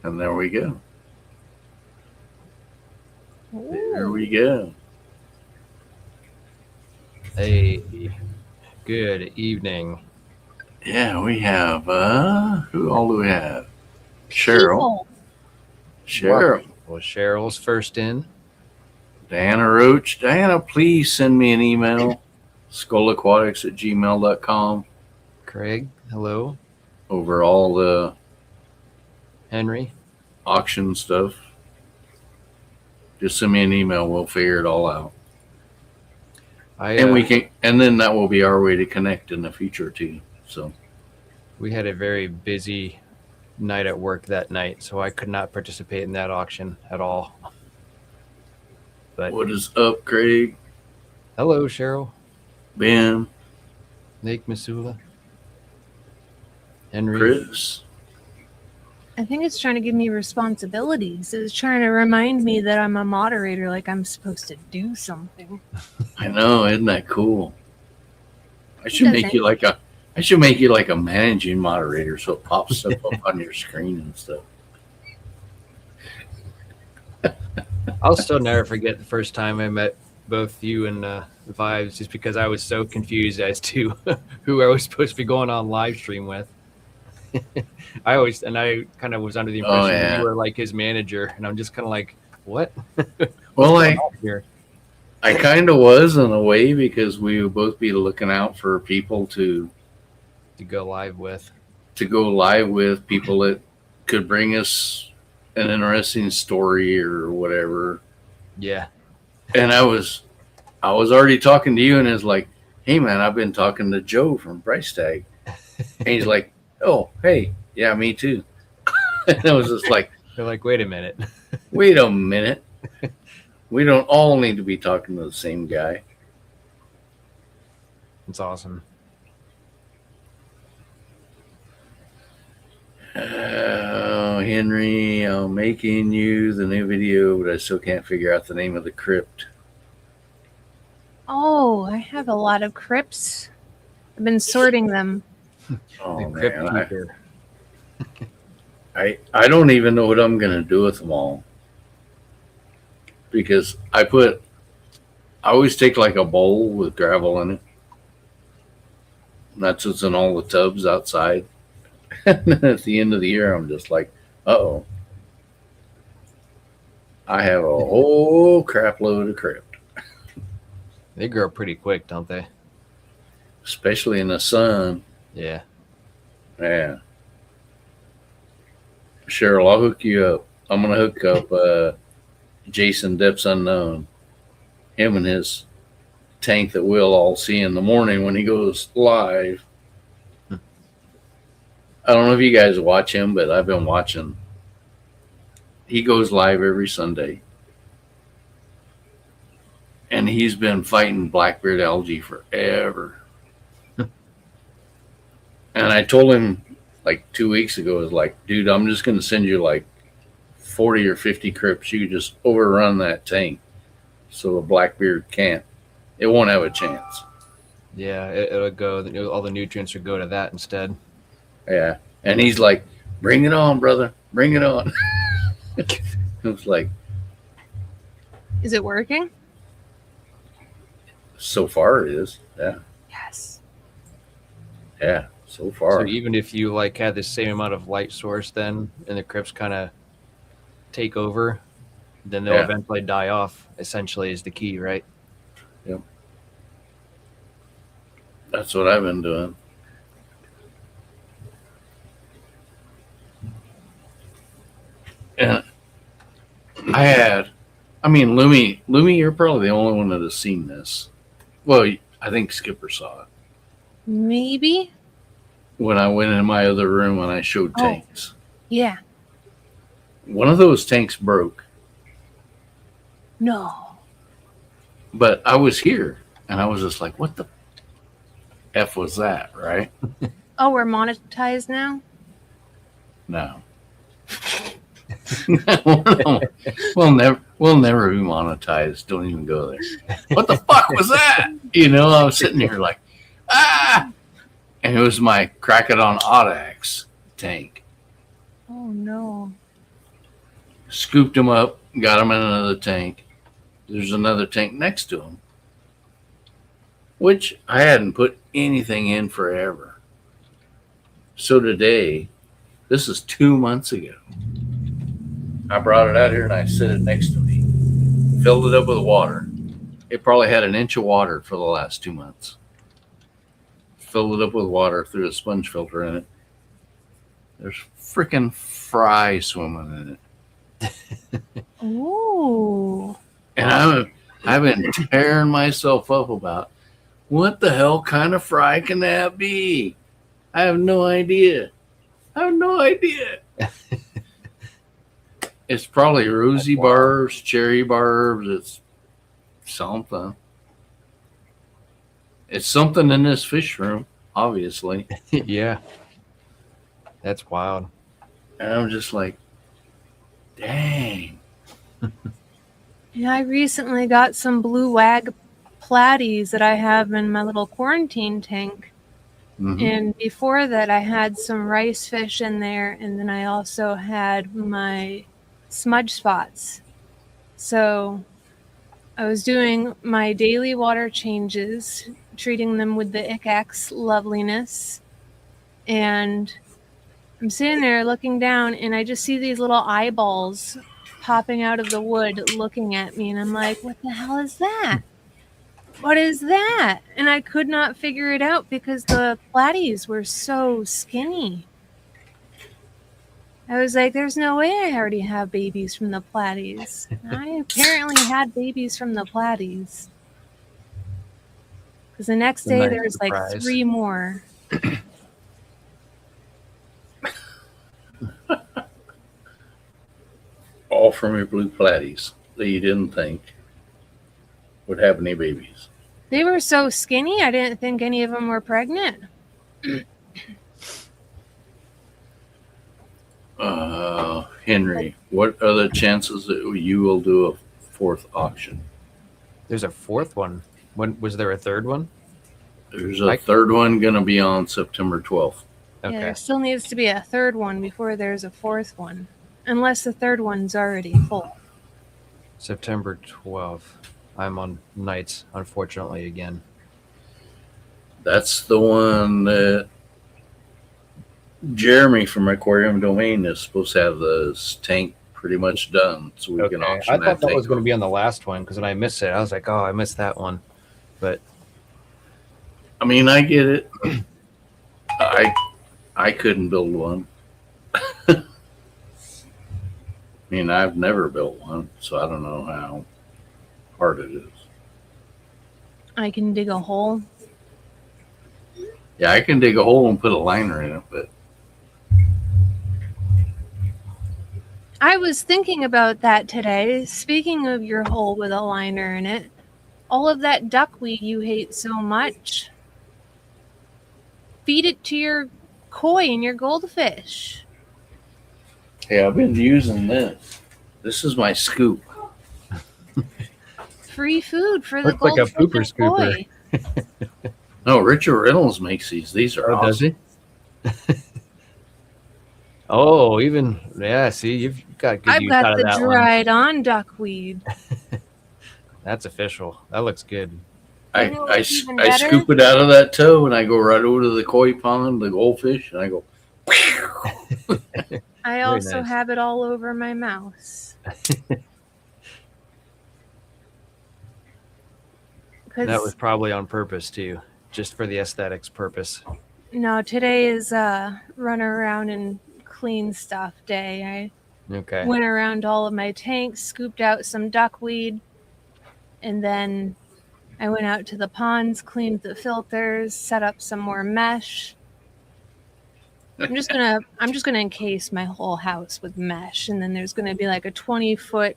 And there we go. There we Ooh. go. Hey, good evening. Yeah, we have who all do we have? Cheryl. People. Cheryl. Well, Cheryl's first in. Diana Roach. Diana, please send me an email. Skullaquatics@gmail.com Craig, hello. over all the Henry. auction stuff. Just send me an email. We'll figure it all out. And we can, and then that will be our way to connect in the future too. So we had a very busy night at work that night, so I could not participate in that auction at all. But what is up, Craig? hello, Cheryl, Ben, Nick, Missoula, Henry. Chris. I think it's trying to give me responsibilities. It's trying to remind me that I'm a moderator, like I'm supposed to do something. I know, isn't that cool? I should make doesn't. you like a I should make you like a managing moderator so it pops stuff up on your screen and stuff. I'll still never forget the first time I met both you and Vibes, just because I was so confused as to who I was supposed to be going on live stream with. I kind of was under the impression that you were like his manager, and I'm just kind of like, what? Well, here? I kind of was in a way because we would both be looking out for people to go live with. People that could bring us an interesting story or whatever. Yeah. And I was already talking to you, and it's like, hey man, I've been talking to Joe from Price Tag, and he's like, oh hey, yeah, me too. And I was just like, they're like, wait a minute. Wait a minute. We don't all need to be talking to the same guy. It's awesome. Henry, I'm making you the new video, but I still can't figure out the name of the crypt. Oh, I have a lot of crypts. I've been sorting them. Oh The crypt man, keeper. I don't even know what I'm gonna do with them all. Because I always take like a bowl with gravel in it. And that's what's in all the tubs outside. And then at the end of the year, I'm just like, uh-oh. I have a whole crap load of crypt. They grow pretty quick, don't they? Especially in the sun. Yeah. Yeah. Cheryl, I'll hook you up. I'm going to hook up Jason Depths Unknown. Him and his tank that we'll all see in the morning when he goes live. I don't know if you guys watch him, but I've been watching. He goes live every Sunday. And he's been fighting blackbeard algae forever. And I told him like 2 weeks ago, I was like, dude, I'm just going to send you like 40 or 50 crypts. You could just overrun that tank so the blackbeard can't. It won't have a chance. Yeah, it'll go. All the nutrients will go to that instead. Yeah. And he's like, bring it on, brother. Bring it on. It was like, Is it working? so far it is. Yeah. Yes. Yeah. So far. So even if you like had the same amount of light source, then and the crypts kind of take over, then they'll eventually die off. Essentially, is the key, right? Yep. That's what I've been doing. And Lumi, you're probably the only one that has seen this. Well, I think Skipper saw it. Maybe. When I went in my other room and I showed tanks. Yeah. One of those tanks broke. No. But I was here and I was just like, what the F was that, right? Oh, we're monetized now? No. We'll never be monetized. Don't even go there. What the fuck was that? I was sitting here like, ah! And it was my Krakadon Audax tank. Oh, no. Scooped them up, got them in another tank. There's another tank next to them, which I hadn't put anything in forever. So today, this is 2 months ago, I brought it out here and I set it next to me, filled it up with water. It probably had an inch of water for the last 2 months. Filled it up with water, threw a sponge filter in it. There's freaking fry swimming in it. Ooh. And I've been tearing myself up about what the hell kind of fry can that be? I have no idea. It's probably rosy barbs, cherry barbs. It's something. It's something in this fish room, obviously. Yeah. That's wild. And I'm just like, dang. Yeah, I recently got some blue wag platies that I have in my little quarantine tank. Mhm. And before that, I had some rice fish in there, and then I also had my smudge spots. So I was doing my daily water changes, treating them with the Icax loveliness. And I'm sitting there looking down, and I just see these little eyeballs popping out of the wood looking at me. And I'm like, what the hell is that? What is that? And I could not figure it out because the platies were so skinny. I was like, there's no way I already have babies from the platies. I apparently had babies from the platies. Because the next A day nice there was like surprise. 3 more. All from your blue platies that you didn't think would have any babies. They were so skinny, I didn't think any of them were pregnant. Henry, what are the chances that you will do a fourth auction? There's a fourth one. When was there a third one? There's a Like- third one going to be on September 12th. Okay. Yeah, there still needs to be a third one before there's a fourth one. Unless the third one's already full. September 12th. I'm on nights, unfortunately, again. That's the one that Jeremy from Aquarium Domain is supposed to have the tank pretty much done, so we can Okay. auction I thought that tank was going to off. be on the last one because when I missed it, I was like, oh, I missed that one. But I mean, I get it. I couldn't build one. I mean, I've never built one, so I don't know how hard it is. I can dig a hole. Yeah, I can dig a hole and put a liner in it, but I was thinking about that today. Speaking of your hole with a liner in it, all of that duckweed you hate so much, feed it to your koi and your goldfish. hey, I've been using this. This is my scoop. Free food for the Looks like a goldfish pooper and scooper. koi. No, Richard Reynolds makes these. These are oh, does awesome. he? Oh, even yeah. See, you've got good I've use out got of the that one. dried on duckweed. That's official. That looks good. You know what's even I better? scoop it out of that toe and I go right over to the koi pond, the goldfish, and I go. I also nice. have it all over my mouse. That was probably on purpose too, just for the aesthetics purpose. No, today is run around and clean stuff day. Okay. I went around all of my tanks, scooped out some duckweed, and then I went out to the ponds, cleaned the filters, set up some more mesh. I'm just gonna encase my whole house with mesh, and then there's gonna be like a 20-foot,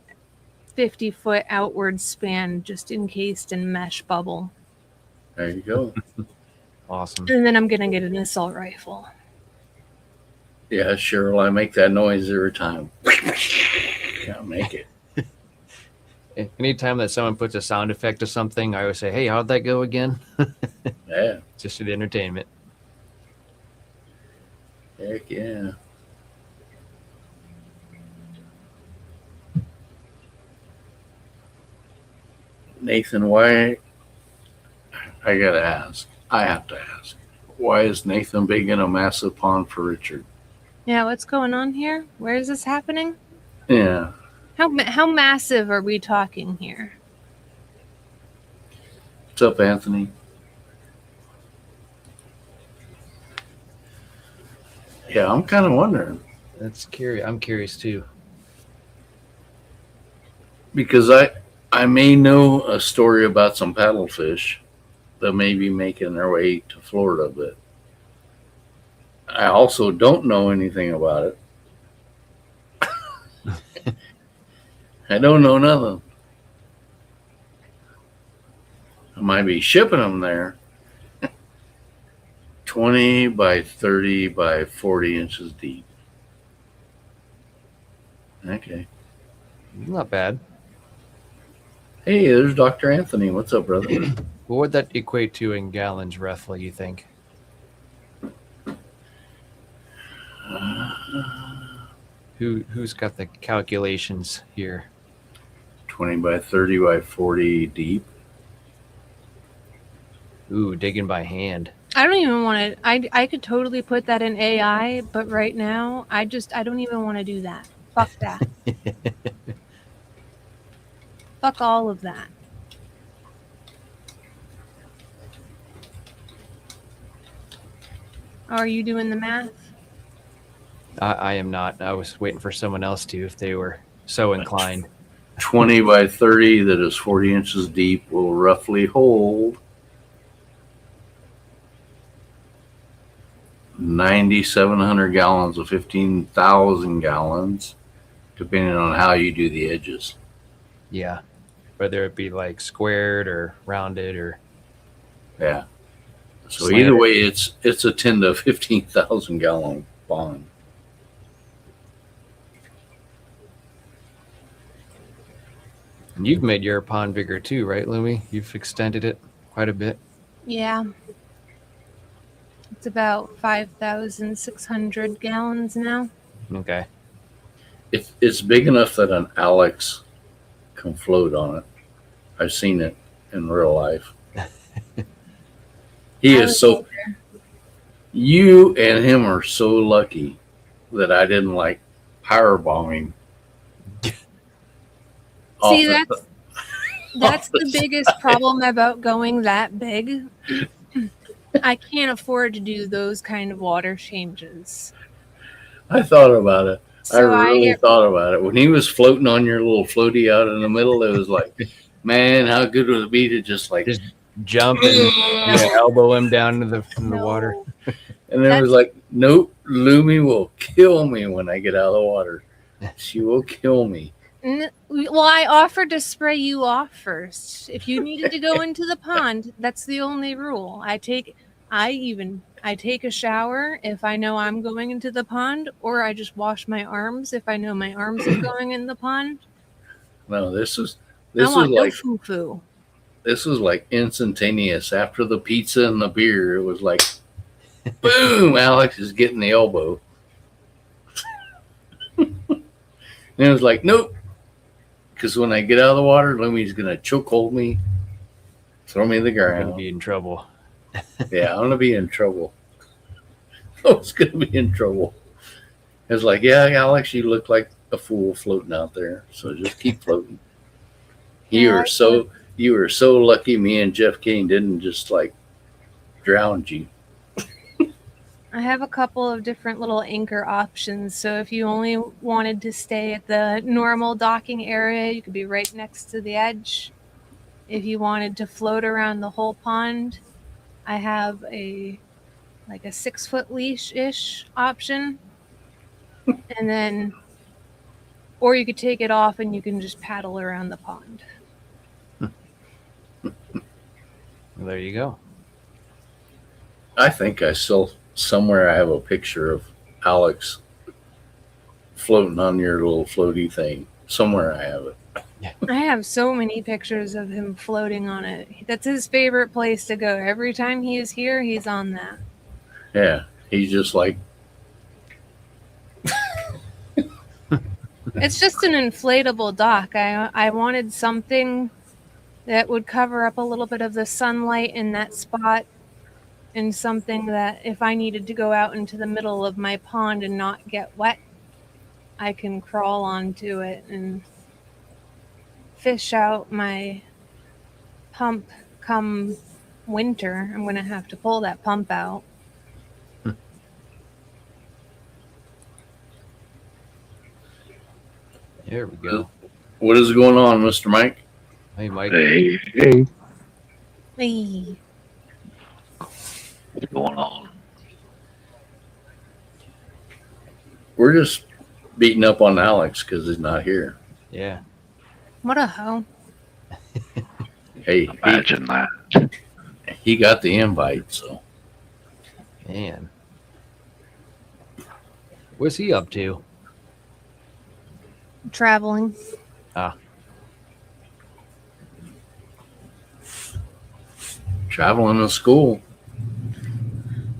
50-foot outward span just encased in mesh bubble. There you go. Awesome. And then I'm gonna get an assault rifle. Yeah, Cheryl, I make that noise every time. Can't make it. Anytime that someone puts a sound effect to something, I always say, "Hey, how'd that go again?" Yeah, Just for the entertainment. heck yeah. Nathan, why? I gotta ask. I have to ask. Why is Nathan big in a massive pond for Richard? Yeah, what's going on here? Where is this happening? Yeah. How massive are we talking here? What's up, Anthony? Yeah, I'm kind of wondering That's curious. I'm curious too. because I may know a story about some paddlefish that may be making their way to Florida, but I also don't know anything about it. I don't know nothing. I might be shipping them there. 20 by 30 by 40 inches deep. Okay. Not bad. Hey, there's Dr. Anthony. What's up, brother? What would that equate to in gallons, roughly? You think? Who's got the calculations here? 20 by 30 by 40 deep. Ooh, digging by hand. I don't even want to. I could totally put that in AI, but right now, I don't even want to do that. Fuck that. Fuck all of that. Are you doing the math? I am not. I was waiting for someone else to, if they were so inclined. 20 by 30 that is 40 inches deep will roughly hold 9,700 gallons of 15,000 gallons, depending on how you do the edges. Yeah, whether it be like squared or rounded or Yeah. So Slanted. either way, it's a 10 to 15,000 gallon pond. And you've made your pond bigger too, right, Louie? You've extended it quite a bit. Yeah. It's about 5,600 gallons now. Okay. It's big enough that an Alex can float on it. I've seen it in real life. He I is was so. You and him are so lucky that I didn't like power bombing. See, that's the biggest problem about going that big. I can't afford to do those kind of water changes. I thought about it. So I really thought about it. When he was floating on your little floaty out in the middle, it was like, man, how good would it be to just like Just jump and elbow him down into the water. And then it was like, nope, Lumi will kill me when I get out of the water. She will kill me. Well, I offered to spray you off first. If you needed to go into the pond, that's the only rule. I take a shower if I know I'm going into the pond, or I just wash my arms if I know my arms are going in the pond. No, this I was want no like foo-foo. this was like instantaneous. After the pizza and the beer, it was like, boom, Alex is getting the elbow. And it was like, nope. Because when I get out of the water, Lumi's going to choke hold me, throw me to the You're gonna ground. be in trouble. Yeah, I'm going to be in trouble. I was going to be in trouble. It was like, yeah, Alex, you look like a fool floating out there. So just keep floating. You are so lucky me and Jeff Kane didn't just like drown you. I have a couple of different little anchor options. So if you only wanted to stay at the normal docking area, you could be right next to the edge. If you wanted to float around the whole pond, I have a 6-foot leash-ish option. And then, or you could take it off and you can just paddle around the pond. Well, there you go. I think I still somewhere I have a picture of Alex floating on your little floaty thing. Somewhere I have it. I have so many pictures of him floating on it. That's his favorite place to go. Every time he is here, he's on that. Yeah, he's just like, It's just an inflatable dock. I wanted something that would cover up a little bit of the sunlight in that spot, and something that if I needed to go out into the middle of my pond and not get wet, I can crawl onto it and fish out my pump come winter. I'm going to have to pull that pump out. There we go. What is going on, Mr. Mike? Hey, Mike. Hey, Hey. what's going on? We're just beating up on Alex because he's not here. Yeah. What a hoe. Hey, Imagine that. he got the invite, so Man. What's he up to? Traveling. traveling to school.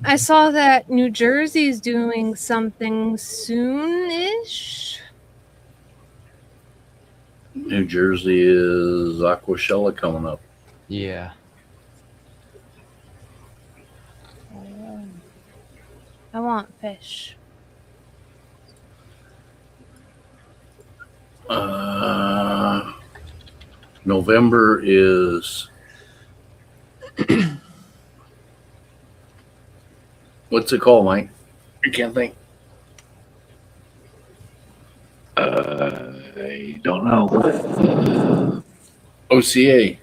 I saw that New Jersey's doing something soon-ish. New Jersey is Aquashella coming up. Yeah. I want fish. November is what's it called, Mike? I can't think. I don't know. OCA.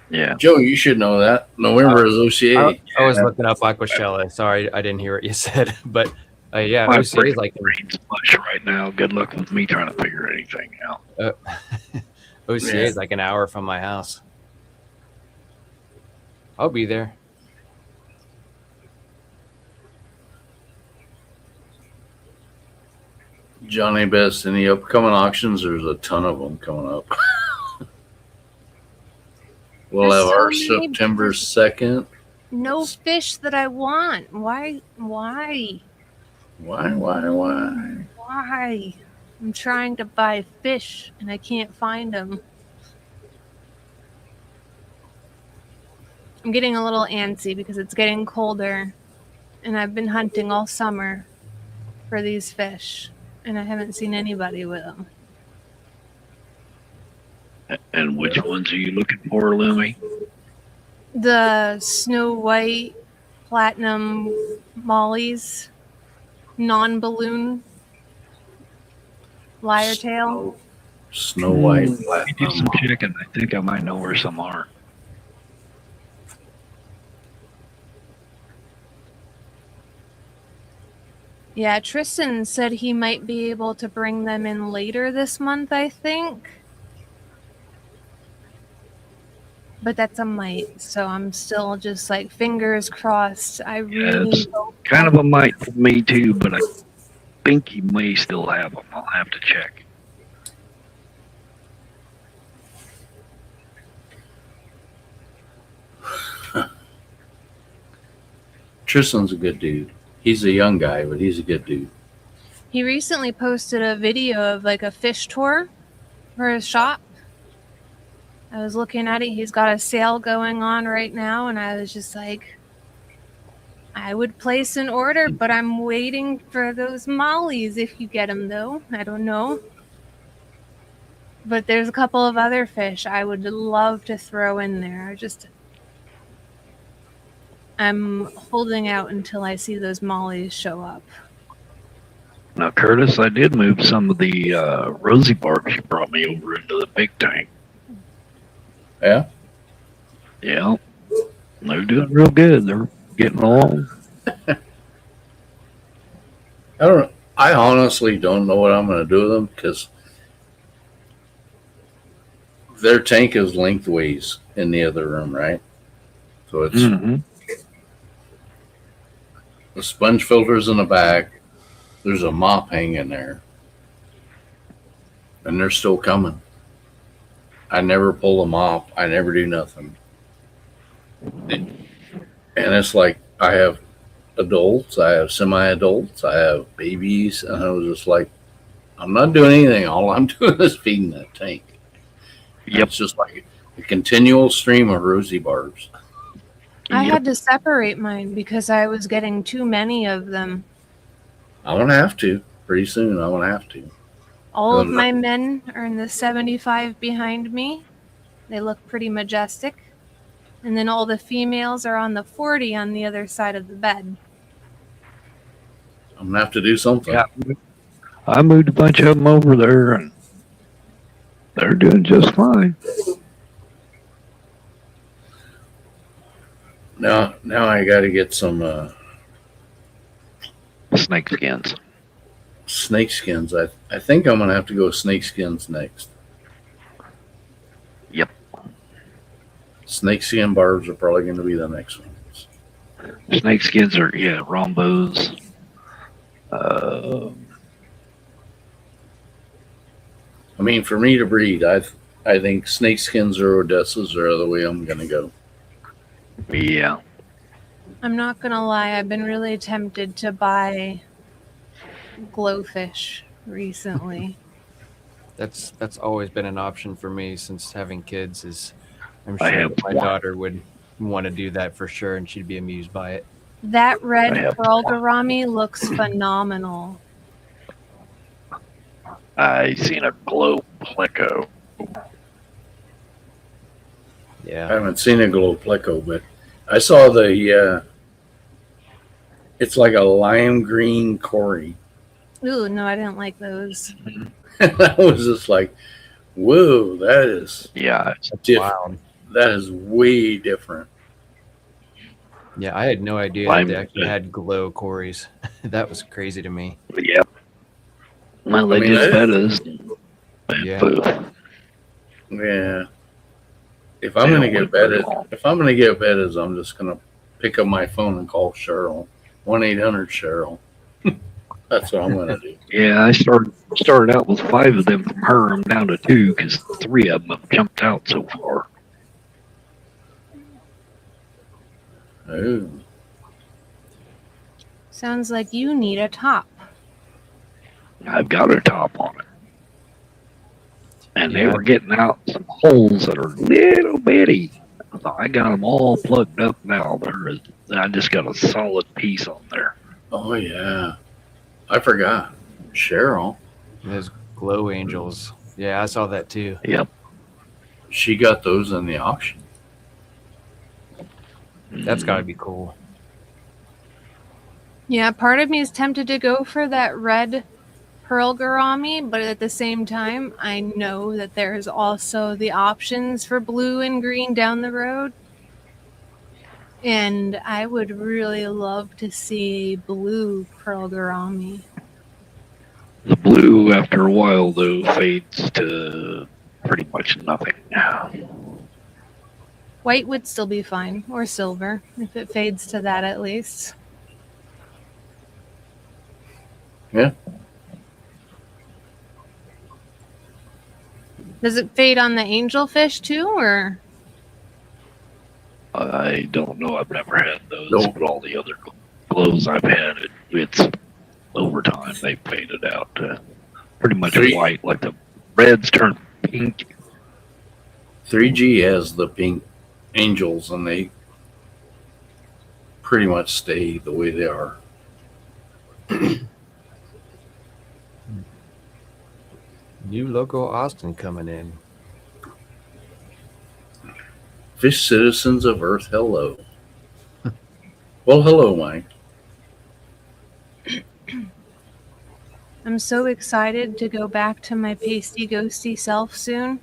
Yeah. Joe, you should know that. November is OCA. I was looking up Aquashella. Sorry, I didn't hear what you said. But yeah, My OCA is like brain's mush right now. Good luck with me trying to figure anything out. OCA is like an hour from my house. I'll be there. Johnny Best, any upcoming auctions? There's a ton of them coming up. We'll There's have so our many September 2nd. No fish that I want. Why? Why? Why? I'm trying to buy fish and I can't find them. I'm getting a little antsy because it's getting colder and I've been hunting all summer for these fish and I haven't seen anybody with them. And which ones are you looking for, Lumi? The Snow White Platinum Mollies, non-balloon lyre tail. Snow White. I did some checking. I think I might know where some are. Yeah, Tristan said he might be able to bring them in later this month, I think. But that's a might, so I'm still just like fingers crossed. I really it's hope. kind of a might for me too, but I think you may still have them. I'll have to check. Tristan's a good dude. He's a young guy, but he's a good dude. He recently posted a video of like a fish tour for his shop. I was looking at it. He's got a sale going on right now, and I was just like, I would place an order, but I'm waiting for those mollies if you get them, though. I don't know. But there's a couple of other fish I would love to throw in there. I'm holding out until I see those mollies show up. Now, Curtis, I did move some of the rosy barks you brought me over into the big tank. Yeah? Yeah, they're doing real good. They're getting along. I honestly don't know what I'm going to do with them because their tank is lengthways in the other room, right? So it's Mm-hmm. the sponge filters in the back. There's a mop hanging there. And they're still coming. I never pull a mop. I never do nothing. And it's like I have adults, I have semi-adults, I have babies, and I was just like, I'm not doing anything. All I'm doing is feeding that tank. Yep. It's just like A continual stream of rosy barbs. I Yep. had to separate mine because I was getting too many of them. I'm gonna have to pretty soon. I'm gonna have to. All of Oh, no. my men are in the 75 behind me. They look pretty majestic. And then all the females are on the 40 on the other side of the bed. I'm gonna have to do something. Yeah. I moved a bunch of them over there, and they're doing just fine. Now I got to get some Snake skins. snake skins. I think I'm gonna have to go snake skins next. Yep. Snake skin barbs are probably going to be the next ones. Snake skins are, yeah, Rombos. I mean, for me to breed, I think snake skins or Odessas are the way I'm going to go. Yeah. I'm not gonna lie, I've been really tempted to buy glowfish recently. That's always been an option for me since having kids. Is I'm I sure have that my one. daughter would want to do that for sure, and she'd be amused by it. That red I have pearl gourami looks phenomenal. I seen a glow pleco. I Yeah, haven't seen a glow pleco, but I saw the. It's like a lime green Cory. Ooh, no, I didn't like those. I was just like, "Whoa, that is Yeah. different. wow. That is way different." Yeah, I had no idea Lime- that they actually had glow Corys. That was crazy to me. Yep. Well, they I mean, just that- fed us. Yeah. Food. Yeah. If I'm gonna get bedded, I'm just gonna pick up my phone and call Cheryl. 1-800-Cheryl. That's what I'm gonna do. Yeah, I started out with 5 of them from her. I'm down to 2 because 3 of them have jumped out so far. Oh, Sounds like you need a top. I've got a top on it. And they Yeah. were getting out some holes that are little bitty. So I got them all plugged up now. I just got a solid piece on there. oh yeah. I forgot. Cheryl. Those glow angels. Yeah, I saw that too. Yep. She got those in the auction. That's got to be cool. Yeah, part of me is tempted to go for that red pearl gourami, but at the same time, I know that there's also the options for blue and green down the road. And I would really love to see blue pearl gourami. The blue, after a while, though, fades to pretty much nothing. White would still be fine, or silver, if it fades to that at least. Yeah. Does it fade on the angelfish too, or? I don't know. I've never had those, Nope. but all the other glows I've had, it's over time they faded out to pretty much Three- white, like the reds turn pink. 3G has the pink angels, and they pretty much stay the way they are. New logo Austin coming in. Fish citizens of Earth, hello. Well, hello, Mike. I'm so excited to go back to my pasty ghosty self soon.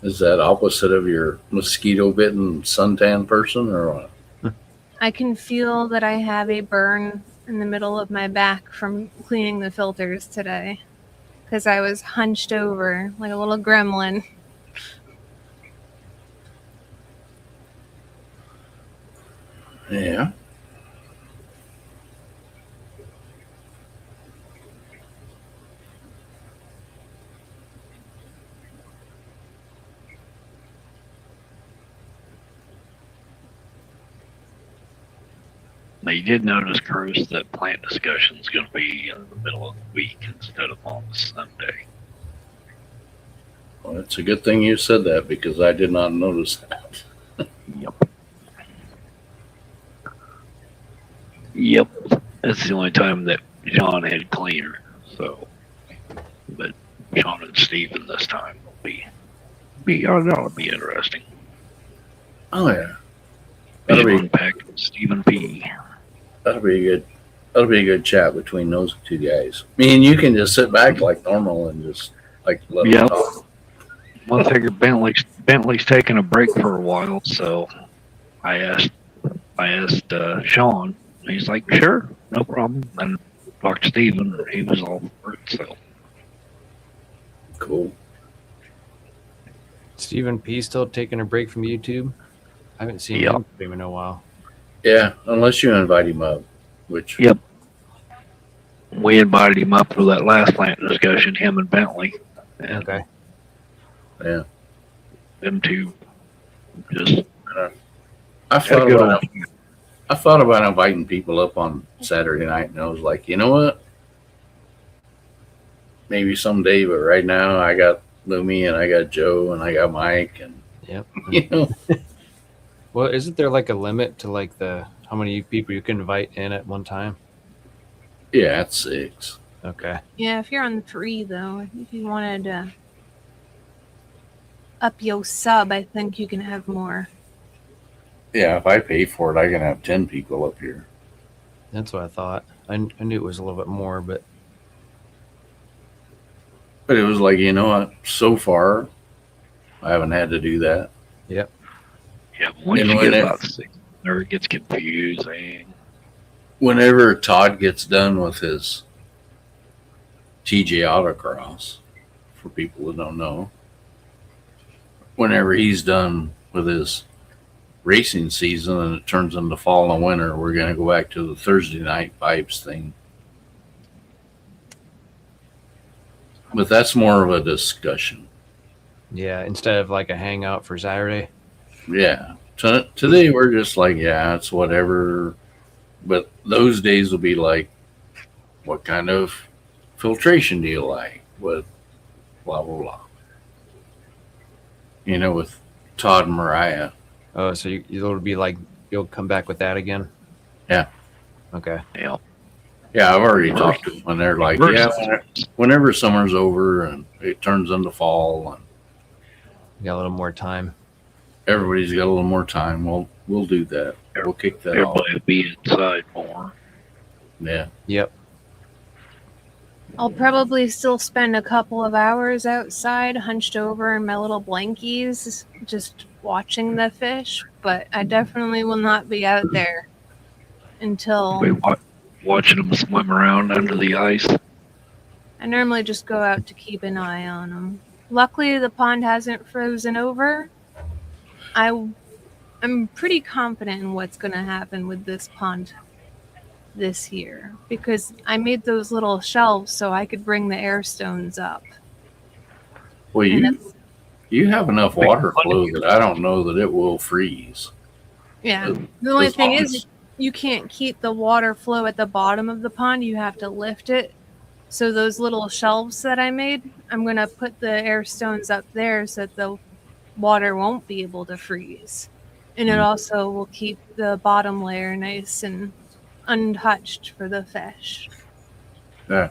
Is that opposite of your mosquito bitten suntan person, or what? I can feel that I have a burn in the middle of my back from cleaning the filters today because I was hunched over like a little gremlin. Yeah. Now, you did notice, Bruce, that plant discussion is going to be in the middle of the week instead of on Sunday. Well, it's a good thing you said that because I did not notice that. Yep. Yep. That's the only time that Sean had cleaner. So, but Sean and Steven this time will that'll be interesting. Oh yeah, that'll be Sean Peck and Stephen P. that'll be a good chat between those two guys. Me and you can just sit back like normal and just like let them Yep. talk. Well, I figured Bentley's taking a break for a while, so I asked Sean. He's like, sure, no problem. And talked to Steven, and he was all for it. So Cool. Stephen P. still taking a break from YouTube. I haven't seen Yep. him stream in a while. Yeah, unless you invite him up, which Yep. We invited him up for that last plant discussion, him and Bentley, and Okay. yeah, them two just I had a thought good about old. I thought about inviting people up on Saturday night, and I was like, you know what? Maybe someday, but right now I got Lumi and I got Joe and I got Mike, and Yep. you know, Well, isn't there like a limit to like the how many people you can invite in at one time? yeah, it's 6. Okay. Yeah, if you're on the free though, if you wanted to up your sub, I think you can have more. Yeah, if I pay for it, I can have 10 people up here. That's what I thought. I knew it was a little bit more, but But it was like, you know what? So far, I haven't had to do that. Yeah, but once And you when get it- about 6, there it gets confusing. Whenever Todd gets done with his TJ Autocross, for people who don't know, whenever he's done with his racing season and it turns into fall and winter, we're going to go back to the Thursday night vibes thing. But that's more of a discussion. yeah, instead of like a hangout for Saturday. Yeah. Today we're just like, yeah, it's whatever. But those days will be like, what kind of filtration do you like? With blah, blah, blah. You know, with Todd and Mariah. Oh, so it'll be like you'll come back with that again? Yeah. Okay. Yeah. Yeah, I've already talked to them and they're like, yeah, whenever summer's over and it turns into fall and You got a little more time. everybody's got a little more time, we'll do that. We'll kick that off. Everybody will be inside more. Yeah. Yep. I'll probably still spend a couple of hours outside, hunched over in my little blankies, just watching the fish. But I definitely will not be out there until We watching them swim around under the ice. I normally just go out to keep an eye on them. Luckily, the pond hasn't frozen over. I'm pretty confident in what's going to happen with this pond this year because I made those little shelves so I could bring the air stones up. Well, And you have enough water flow that I don't know that it will freeze. yeah, the only As thing long is as- you can't keep the water flow at the bottom of the pond. You have to lift it. So those little shelves that I made, I'm going to put the air stones up there so that the water won't be able to freeze. And it also will keep the bottom layer nice and untouched for the fish. Yeah.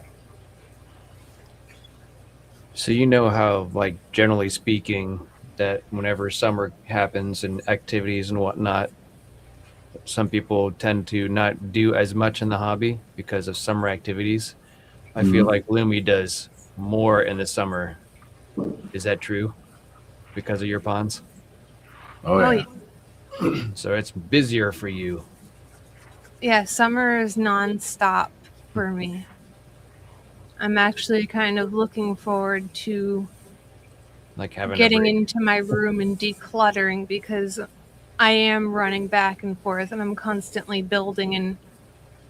So you know how, like, generally speaking, that whenever summer happens and activities and whatnot, some people tend to not do as much in the hobby because of summer activities. I feel like Lumi does more in the summer. Is that true? Because of your ponds? Oh, yeah. So it's busier for you. Yeah, summer is nonstop for me. I'm actually kind of looking forward to Like having a getting break. into my room and decluttering because I am running back and forth and I'm constantly building and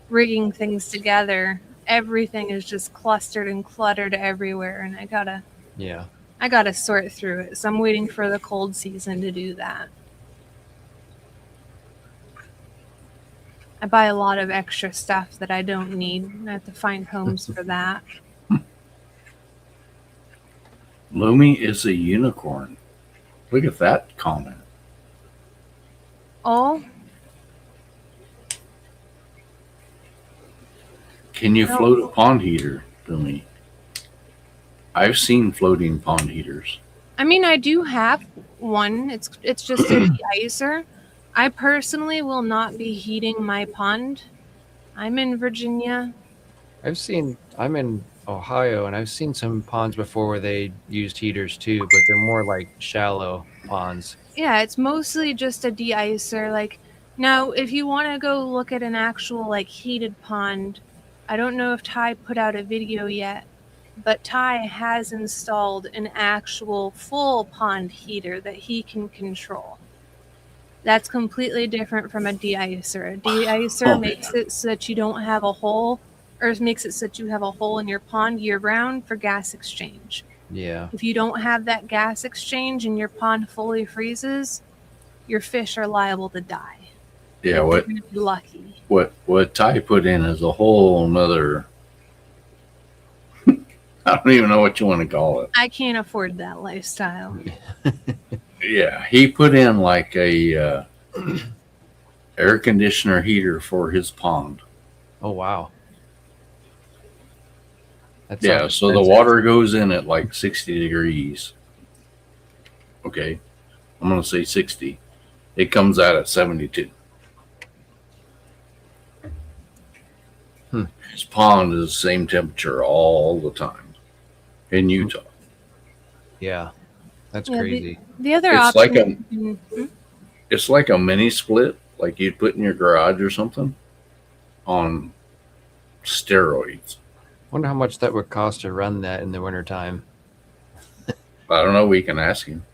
rigging things together. Everything is just clustered and cluttered everywhere and I gotta sort through it. So I'm waiting for the cold season to do that. I buy a lot of extra stuff that I don't need. I have to find homes for that. Lumi is a unicorn. Look at that comment. Oh, Can you No. float a pond heater, Lumi? I've seen floating pond heaters. I mean, I do have one. It's just a de-icer. I personally will not be heating my pond. I'm in Virginia. I'm in Ohio, and I've seen some ponds before where they used heaters too, but they're more like shallow ponds. Yeah, it's mostly just a de-icer. Like now, if you want to go look at an actual like heated pond, I don't know if Ty put out a video yet, but Ty has installed an actual full pond heater that he can control. That's completely different from a de-icer. A de-icer Oh, makes it so that you don't have a hole, or makes it so that you have a hole in your pond year round for gas exchange. Yeah. If you don't have that gas exchange and your pond fully freezes, your fish are liable to die. Yeah, Like, what you're gonna be lucky. what Ty put in is a whole nother. I don't even know what you want to call it. I can't afford that lifestyle. Yeah, he put in like a air conditioner heater for his pond. Oh wow. That Yeah, sounds so the expensive. water goes in at like 60 degrees. Okay, I'm gonna say 60. It comes out at 72. His pond is the same temperature all the time in Utah. Yeah. That's Yeah, crazy. The other It's option. like a Mhm. it's like a mini split, like you'd put in your garage or something, on steroids. Wonder how much that would cost to run that in the wintertime. I don't know. We can ask him.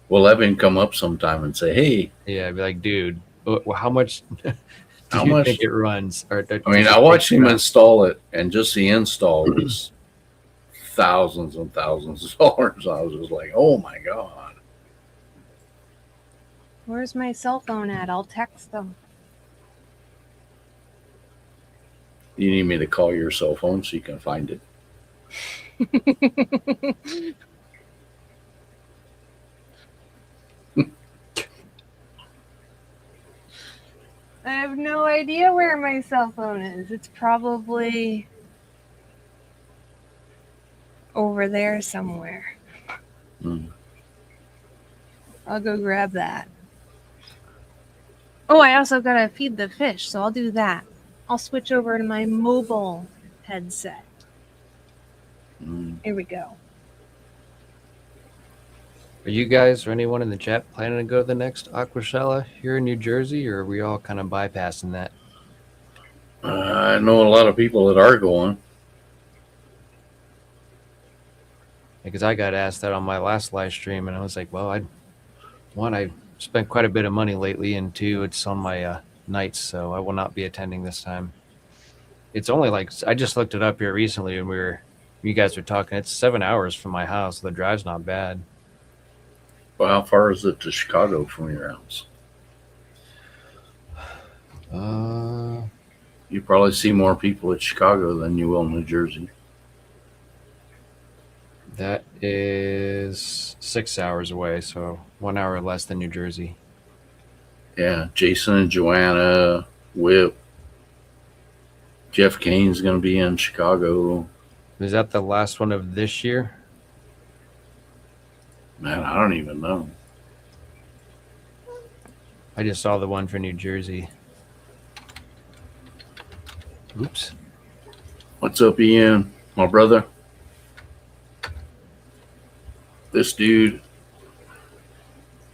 We'll have him come up sometime and say, "Hey, Yeah, I'd be like, dude, how much do How you much- think it runs? Or I mean, I watched him install it, and just the install was thousands and thousands of dollars. I was just like, oh my God. Where's my cell phone at? I'll text them. You need me to call your cell phone so you can find it. I have no idea where my cell phone is. It's probably over there somewhere. Hmm. I'll go grab that. Oh, I also gotta feed the fish, so I'll do that. I'll switch over to my mobile headset. Mm. Here we go. Are you guys or anyone in the chat planning to go to the next Aquashella here in New Jersey, or are we all kind of bypassing that? I know a lot of people that are going. Because I got asked that on my last live stream, and I was like, well, I spent quite a bit of money lately, and two, it's on my nights, so I will not be attending this time. It's only like, I just looked it up here recently, and you guys were talking, it's 7 hours from my house. So the drive's not bad. Well, how far is it to Chicago from your house? You probably see more people at Chicago than you will in New Jersey. That is 6 hours away, so 1 hour less than New Jersey. Yeah, Jason and Joanna, Whip, Jeff Kane's going to be in Chicago. Is that the last one of this year? Man, I don't even know. I just saw the one for New Jersey. Oops. What's up, Ian? My brother? This dude,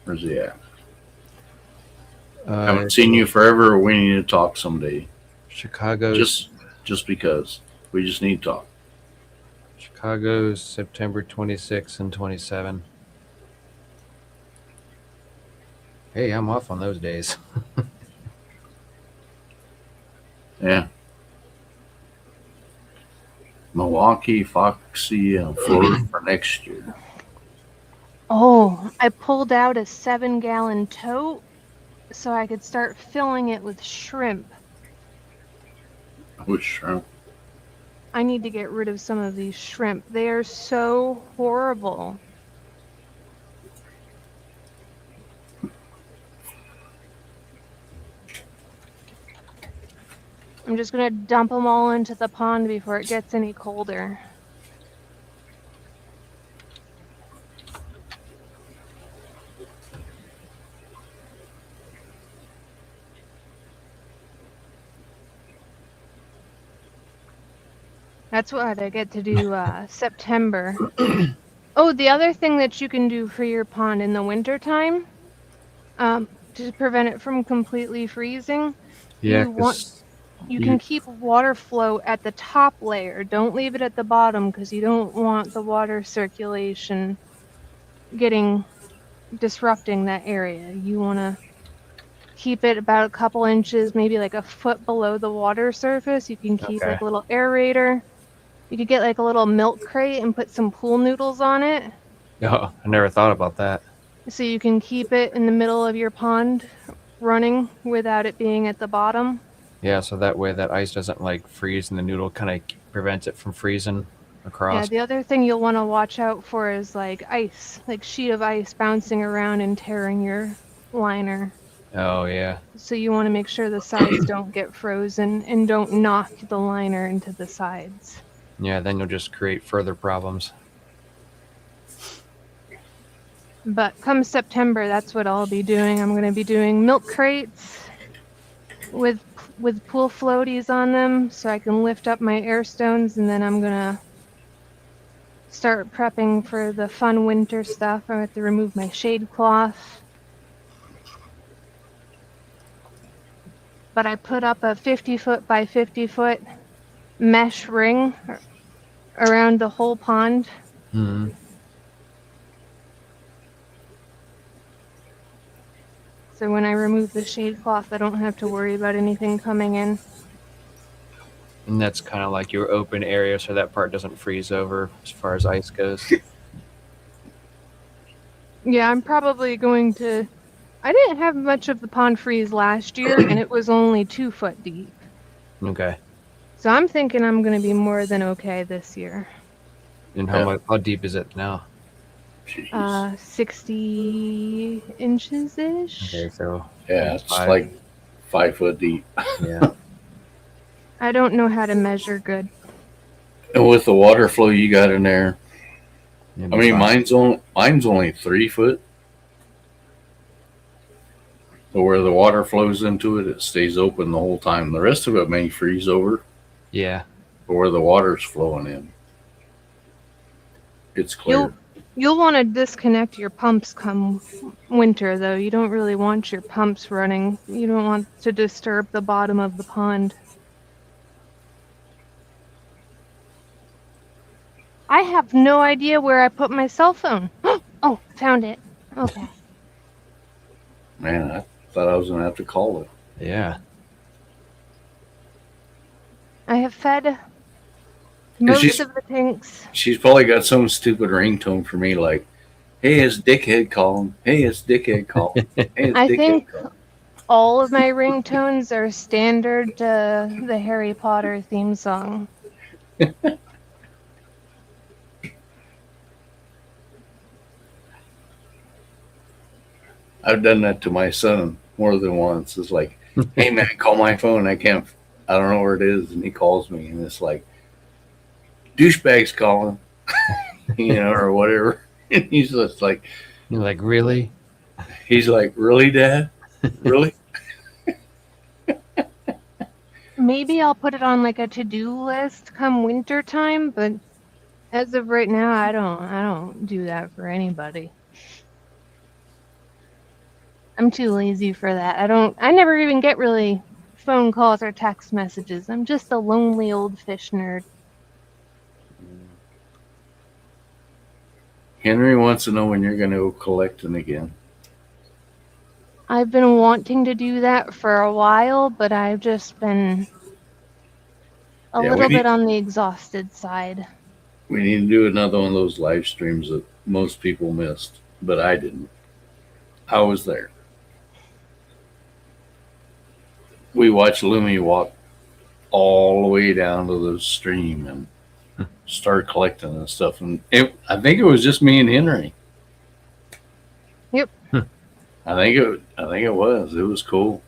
where's he at? Haven't seen you forever. We need to talk someday. Chicago's Just because. We just need to talk. Chicago's September 26 and 27. Hey, I'm off on those days. Yeah. Milwaukee, Foxy, and Florida for next year. Oh, I pulled out a 7-gallon tote so I could start filling it with shrimp. With shrimp. I need to get rid of some of these shrimp. They are so horrible. I'm just gonna dump them all into the pond before it gets any colder. That's what I get to do September. Oh, the other thing that you can do for your pond in the wintertime, to prevent it from completely freezing, Yeah, you want 'cause you you- can keep water flow at the top layer. Don't leave it at the bottom because you don't want the water circulation disrupting that area. You want to keep it about a couple inches, maybe like a foot below the water surface. You can keep Okay. like a little aerator. You could get like a little milk crate and put some pool noodles on it. oh, I never thought about that. So you can keep it in the middle of your pond running without it being at the bottom. Yeah, so that way that ice doesn't like freeze and the noodle kind of prevents it from freezing Yeah, across. the other thing you'll want to watch out for is like ice, like sheet of ice bouncing around and tearing your liner. Oh, yeah. So you want to make sure the sides don't get frozen and don't knock the liner into the sides. Yeah, then you'll just create further problems. But come September, that's what I'll be doing. I'm going to be doing milk crates with pool floaties on them so I can lift up my air stones, and then I'm going to start prepping for the fun winter stuff. I have to remove my shade cloth. But I put up a 50-foot by 50-foot mesh ring around the whole pond. Hmm. So when I remove the shade cloth, I don't have to worry about anything coming in. And that's kind of like your open area, so that part doesn't freeze over as far as ice goes. Yeah, I'm probably going to... I didn't have much of the pond freeze last year, and it was only 2 foot deep. Okay. So I'm thinking I'm going to be more than okay this year. And Yeah. how deep is it now? Jeez. 60 inches-ish. Okay, so Yeah, it's five. like 5 foot deep. yeah. I don't know how to measure good. And with the water flow you got in there, Yeah, I mean, fine. mine's only 3 foot. But where the water flows into it, it stays open the whole time. The rest of it may freeze over, Yeah. but where the water's flowing in, it's clear. You'll want to disconnect your pumps come winter, though. You don't really want your pumps running. You don't want to disturb the bottom of the pond. I have no idea where I put my cell phone. Oh, found it. Okay. Man, I thought I was gonna have to call it. Yeah. I have fed she's- most of the tanks. She's probably got some stupid ringtone for me, like, "Hey, it's Dickhead calling. Hey, it's Dickhead calling. Hey, it's I Dickhead think- calling." All of my ringtones are standard to the Harry Potter theme song. I've done that to my son more than once. It's like, "Hey, man, call my phone. I don't know where it is," and he calls me, and it's like, "Douchebag's calling," or whatever. And he's just like, You're like, really? "Really, Dad? Really?" Maybe I'll put it on like a to-do list come winter time, but as of right now, I don't do that for anybody. I'm too lazy for that. I never even get really phone calls or text messages. I'm just a lonely old fish nerd. Henry wants to know when you're going to go collecting again. I've been wanting to do that for a while, but I've just been a Yeah, little we bit need- on the exhausted side. We need to do another one of those live streams that most people missed, but I didn't. I was there. We watched Lumi walk all the way down to the stream and started collecting and stuff. And I think it was just me and Henry. Yep. I think it was. It was cool.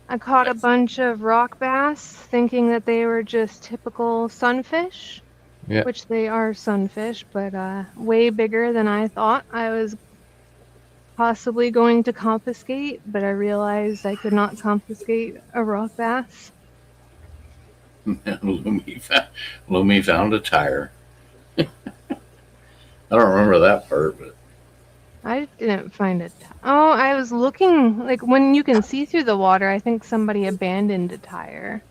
I caught a bunch of rock bass thinking that they were just typical sunfish, Yeah. which they are sunfish, but way bigger than I thought I was possibly going to confiscate, but I realized I could not confiscate a rock bass. Lumi found a tire. I don't remember that part, but I didn't find it. Oh, I was looking, like when you can see through the water, I think somebody abandoned a tire.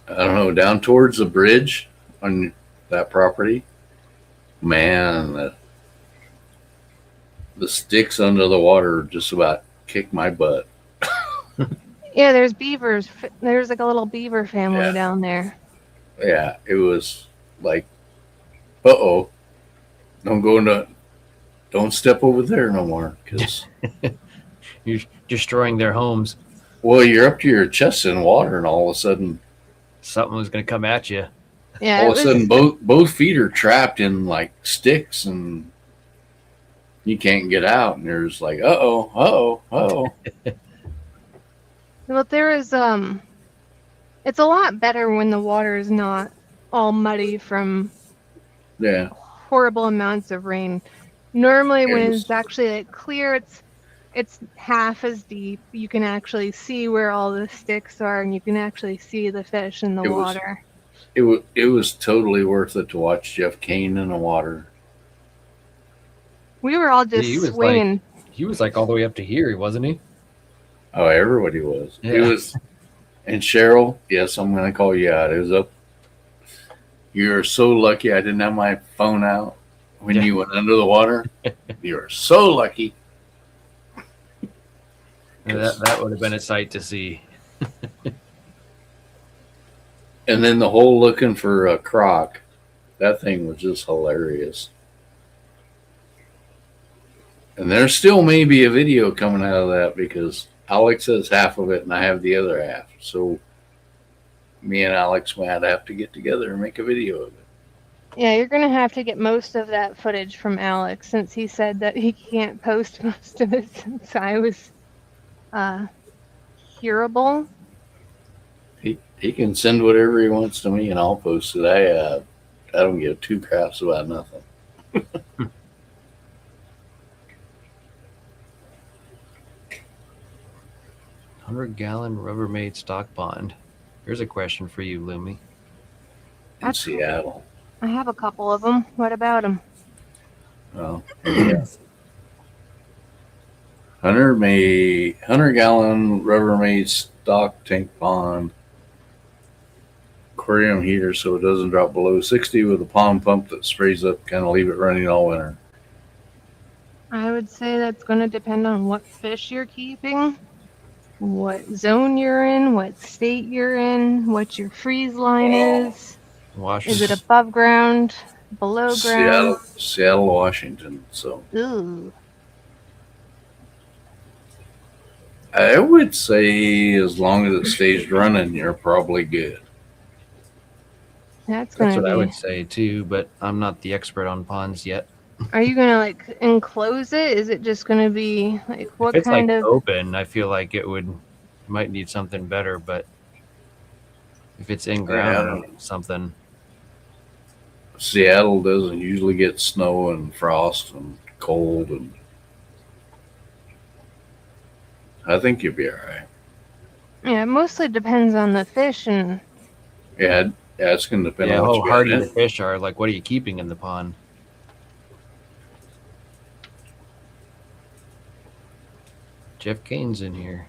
I don't know, down towards the bridge on that property, man, the sticks under the water just about kicked my butt. Yeah, there's beavers. There's like a little beaver family Yeah. down there. Yeah, it was like, uh-oh, don't step over there no more, because You're destroying their homes. well, you're up to your chest in water, and all of a sudden, Something was going to come at you. Yeah, all of a sudden, both feet are trapped in like sticks, and you can't get out. And there's like, uh-oh. well, there is it's a lot better when the water is not all muddy from Yeah, horrible amounts of rain. Normally, when Yes. it's actually like clear, it's half as deep. You can actually see where all the sticks are, and you can actually see the fish in the It was- water. it was totally worth it to watch Jeff Kane in the water. We were all just he was swinging. He was like all the way up to here, wasn't he? Oh, everybody was. It Yeah. was, and Cheryl, yes, I'm going to call you out. It was up. You're so lucky I didn't have my phone out when Yeah. you went under the water. You're so lucky. That would have been a sight to see. And then the whole looking for a croc, that thing was just hilarious. And there still may be a video coming out of that because Alex has half of it and I have the other half. So me and Alex might have to get together and make a video of it. Yeah, you're gonna have to get most of that footage from Alex since he said that he can't post most of it since I was hearable. He can send whatever he wants to me and I'll post it. I don't give two craps about nothing. 100-gallon Rubbermaid stock pond. Here's a question for you, Lumi. In That's- Seattle. I have a couple of them. What about them? Well, yeah. 100-gallon Rubbermaid stock tank pond. Aquarium heater so it doesn't drop below 60 with a pond pump that sprays up, kind of leave it running all winter. I would say that's going to depend on what fish you're keeping, what zone you're in, what state you're in, what your freeze line is. Is it above ground, below ground? Seattle, Washington. So Ooh. I would say as long as it stays running, you're probably good. That's going That's to what I be. would say too, but I'm not the expert on ponds yet. Are you going to like enclose it? Is it just going to be like what If it's kind like of. open, I feel like it might need something better, but if it's in ground, something. Seattle doesn't usually get snow and frost and cold, and I think you'll be all right. Yeah, it mostly depends on the fish and. Yeah, it's going to depend Yeah, on what how you hardy got the in. fish are. Like, what are you keeping in the pond? Jeff Kane's in here.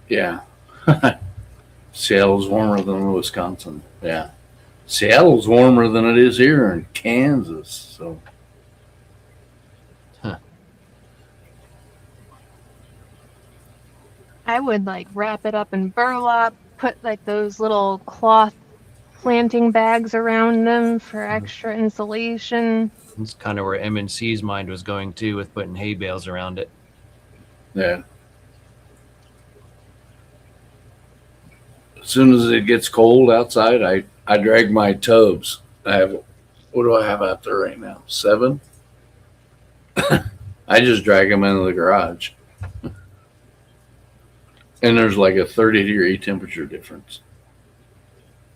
Yeah. Seattle's warmer than Wisconsin. Yeah. Seattle's warmer than it is here in Kansas. So I would like wrap it up in burlap, put like those little cloth planting bags around them for extra insulation. That's kind of where MNC's mind was going too, with putting hay bales around it. yeah. as soon as it gets cold outside, I drag my tubs. I have, what do I have out there right now? 7. I just drag them into the garage, and there's like a 30-degree temperature difference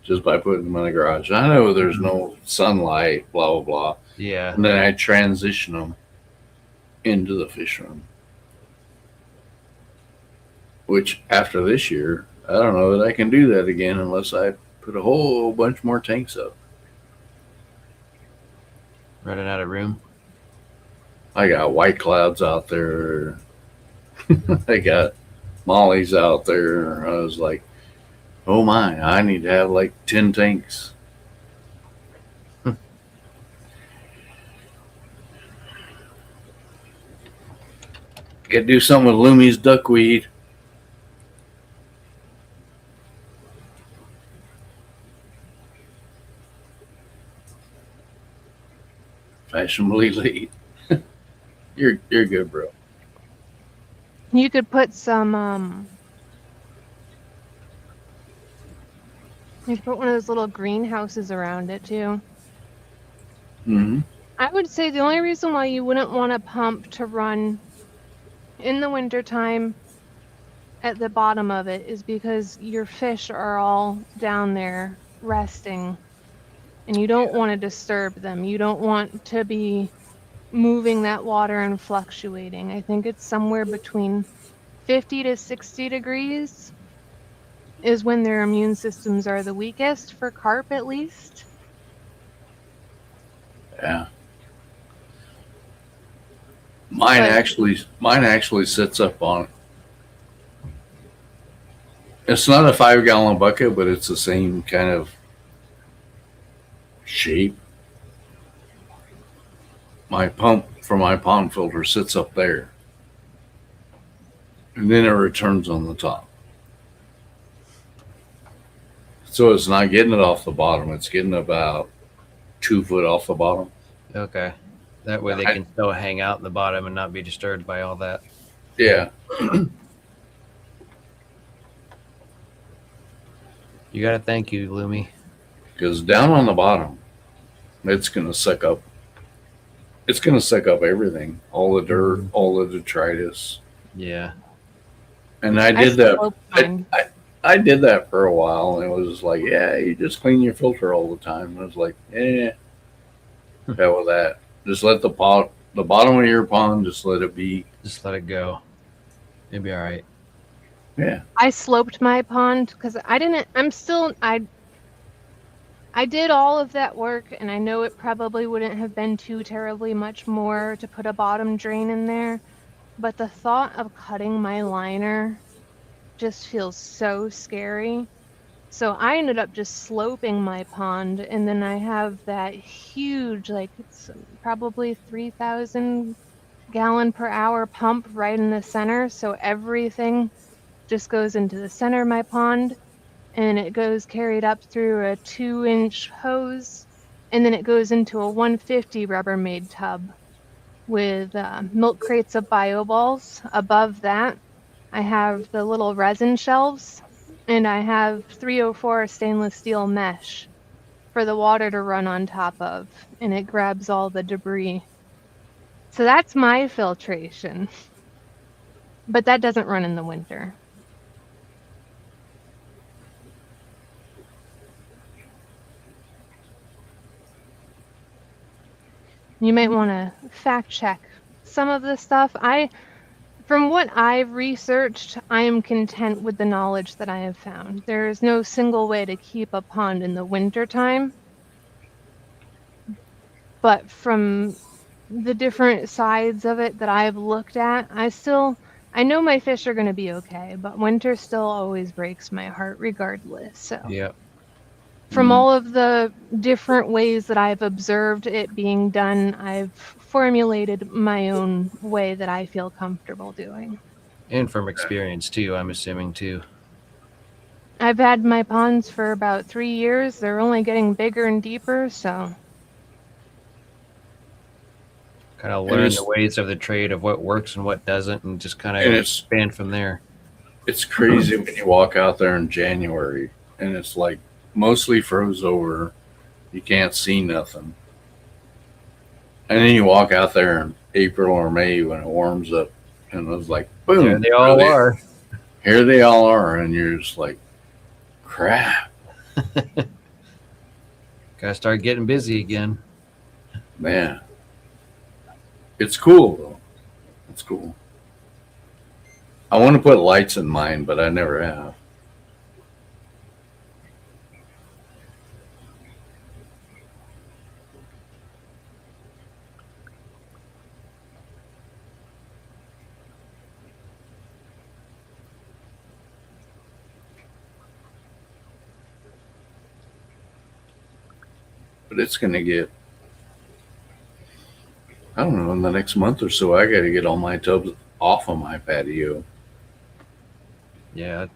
just by putting them in the garage. I know there's no sunlight, blah blah blah, Yeah. and then I transition them into the fish room. Which after this year, I don't know that I can do that again unless I put a whole bunch more tanks up. Running out of room. I got white clouds out there. I got mollies out there. I was like, oh my, I need to have like 10 tanks. Got to do something with Lumi's duckweed. Fashionably late. You're good, bro. You could put some you could put one of those little greenhouses around it too. Mm-hmm. I would say the only reason why you wouldn't want a pump to run in the wintertime at the bottom of it is because your fish are all down there resting and you don't want to disturb them. You don't want to be moving that water and fluctuating. I think it's somewhere between 50 to 60 degrees is when their immune systems are the weakest, for carp at least. Yeah. Mine actually sits up on. It's not a 5-gallon bucket, but it's the same kind of shape. My pump for my pond filter sits up there, and then it returns on the top. So it's not getting it off the bottom. It's getting about 2 foot off the bottom. Okay. That way they can still hang out in the bottom and not be disturbed by all that. Yeah. You got to thank you, Lumi. Because down on the bottom, it's going to suck up. It's going to suck up everything, all the dirt, all the detritus. Yeah. And I did that. slope mine. I did that for a while, and it was like, yeah, you just clean your filter all the time. And I was like, hell with that. Just let the bottom of your pond, just let it be. Just let it go. You'll be all right. Yeah. I sloped my pond because I did all of that work, and I know it probably wouldn't have been too terribly much more to put a bottom drain in there, but the thought of cutting my liner just feels so scary. So I ended up just sloping my pond, and then I have that huge, like it's probably 3,000 gallon per hour pump right in the center, so everything just goes into the center of my pond, and it goes carried up through a 2-inch hose, and then it goes into a 150 Rubbermaid tub with milk crates of bioballs. Above that, I have the little resin shelves, and I have 304 stainless steel mesh for the water to run on top of, and it grabs all the debris. So that's my filtration, but that doesn't run in the winter. You might want to fact check some of this stuff. From what I've researched, I am content with the knowledge that I have found. There is no single way to keep a pond in the winter time. But from the different sides of it that I've looked at, I know my fish are going to be okay, but winter still always breaks my heart regardless. So Yep. from all of the different ways that I've observed it being done, I've formulated my own way that I feel comfortable doing. And from experience too, I'm assuming too. I've had my ponds for about 3 years. They're only getting bigger and deeper, so Kind of And learn it's- the ways of the trade of what works and what doesn't, and just kind And of it's- expand from there. It's crazy when you walk out there in January and it's like mostly froze over. You can't see nothing. And then you walk out there in April or May when it warms up and it's like, boom. There they all are. Here they all are. And you're just like, crap, Gotta start getting busy again. man. It's cool, though. It's cool. I want to put lights in mine, but I never have. But it's going to get, I don't know, in the next month or so, I got to get all my tubs off of my patio. Yeah.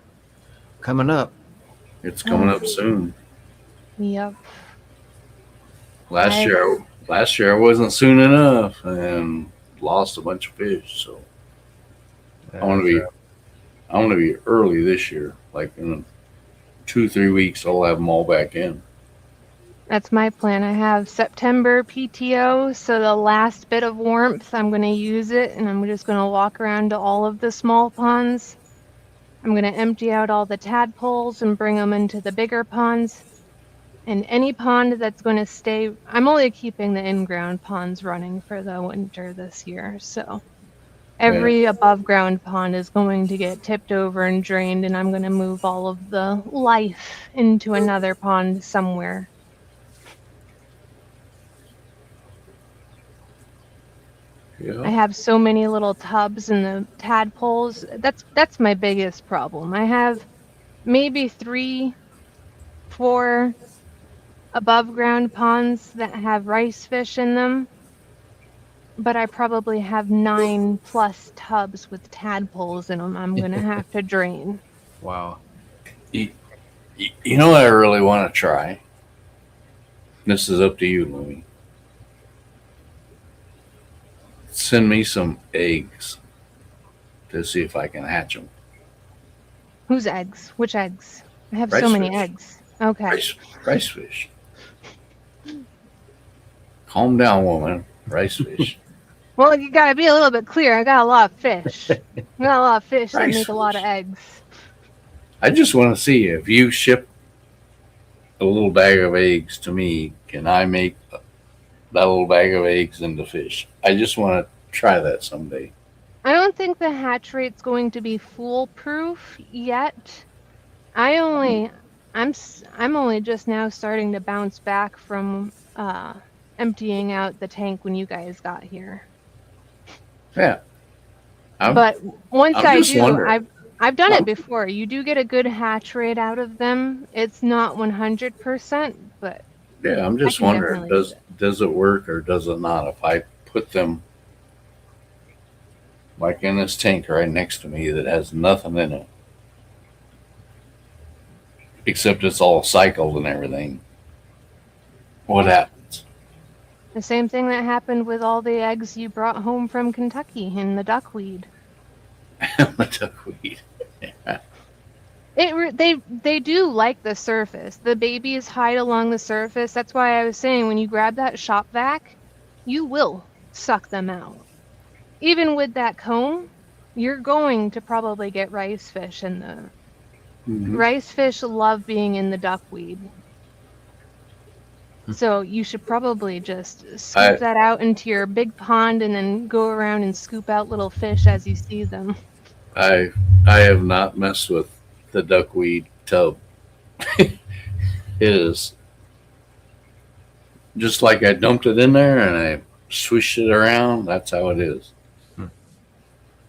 Coming up. It's coming up soon. Yep. Last year I wasn't soon enough and lost a bunch of fish. So I want to be early this year. Like in 2-3 weeks, I'll have them all back in. That's my plan. I have September PTO, so the last bit of warmth, I'm going to use it, and I'm just going to walk around to all of the small ponds. I'm going to empty out all the tadpoles and bring them into the bigger ponds. And any pond that's going to stay, I'm only keeping the in-ground ponds running for the winter this year, so every above ground pond is going to get tipped over and drained, and I'm going to move all of the life into another pond somewhere. I Yeah. have so many little tubs in the tadpoles. That's my biggest problem. I have maybe 3, 4 above ground ponds that have rice fish in them, but I probably have 9 plus tubs with tadpoles in them I'm going to have to drain. Wow. You know what I really want to try? This is up to you, Louie. Send me some eggs to see if I can hatch them. Whose eggs? Which eggs? I have Rice so many fish. eggs. Okay. Rice fish. Calm down, woman. Rice fish. Well, you got to be a little bit clear. I got a lot of fish. I got a lot of fish that Rice make a lot of fish. eggs. I just want to see if you ship a little bag of eggs to me, can I make that little bag of eggs into fish? I just want to try that someday. I don't think the hatch rate's going to be foolproof yet. I'm only just now starting to bounce back from emptying out the tank when you guys got here. Yeah. But once I'm I just do, wondering. I've done I'm- it before. You do get a good hatch rate out of them. It's not 100%, but Yeah, I'm just can wondering, definitely does it work or does it not? If I put them like in this tank right next to me that has nothing in it, except it's all cycled and everything, what happens? the same thing that happened with all the eggs you brought home from Kentucky in the duckweed. The duckweed. They do like the surface. The babies hide along the surface. That's why I was saying when you grab that shop vac, you will suck them out. Even with that comb, you're going to probably get rice fish in the rice fish love being in the duckweed. So you should probably just scoop that out into your big pond and then go around and scoop out little fish as you see them. I have not messed with the duckweed tub. It is just like I dumped it in there and I swished it around. That's how it is.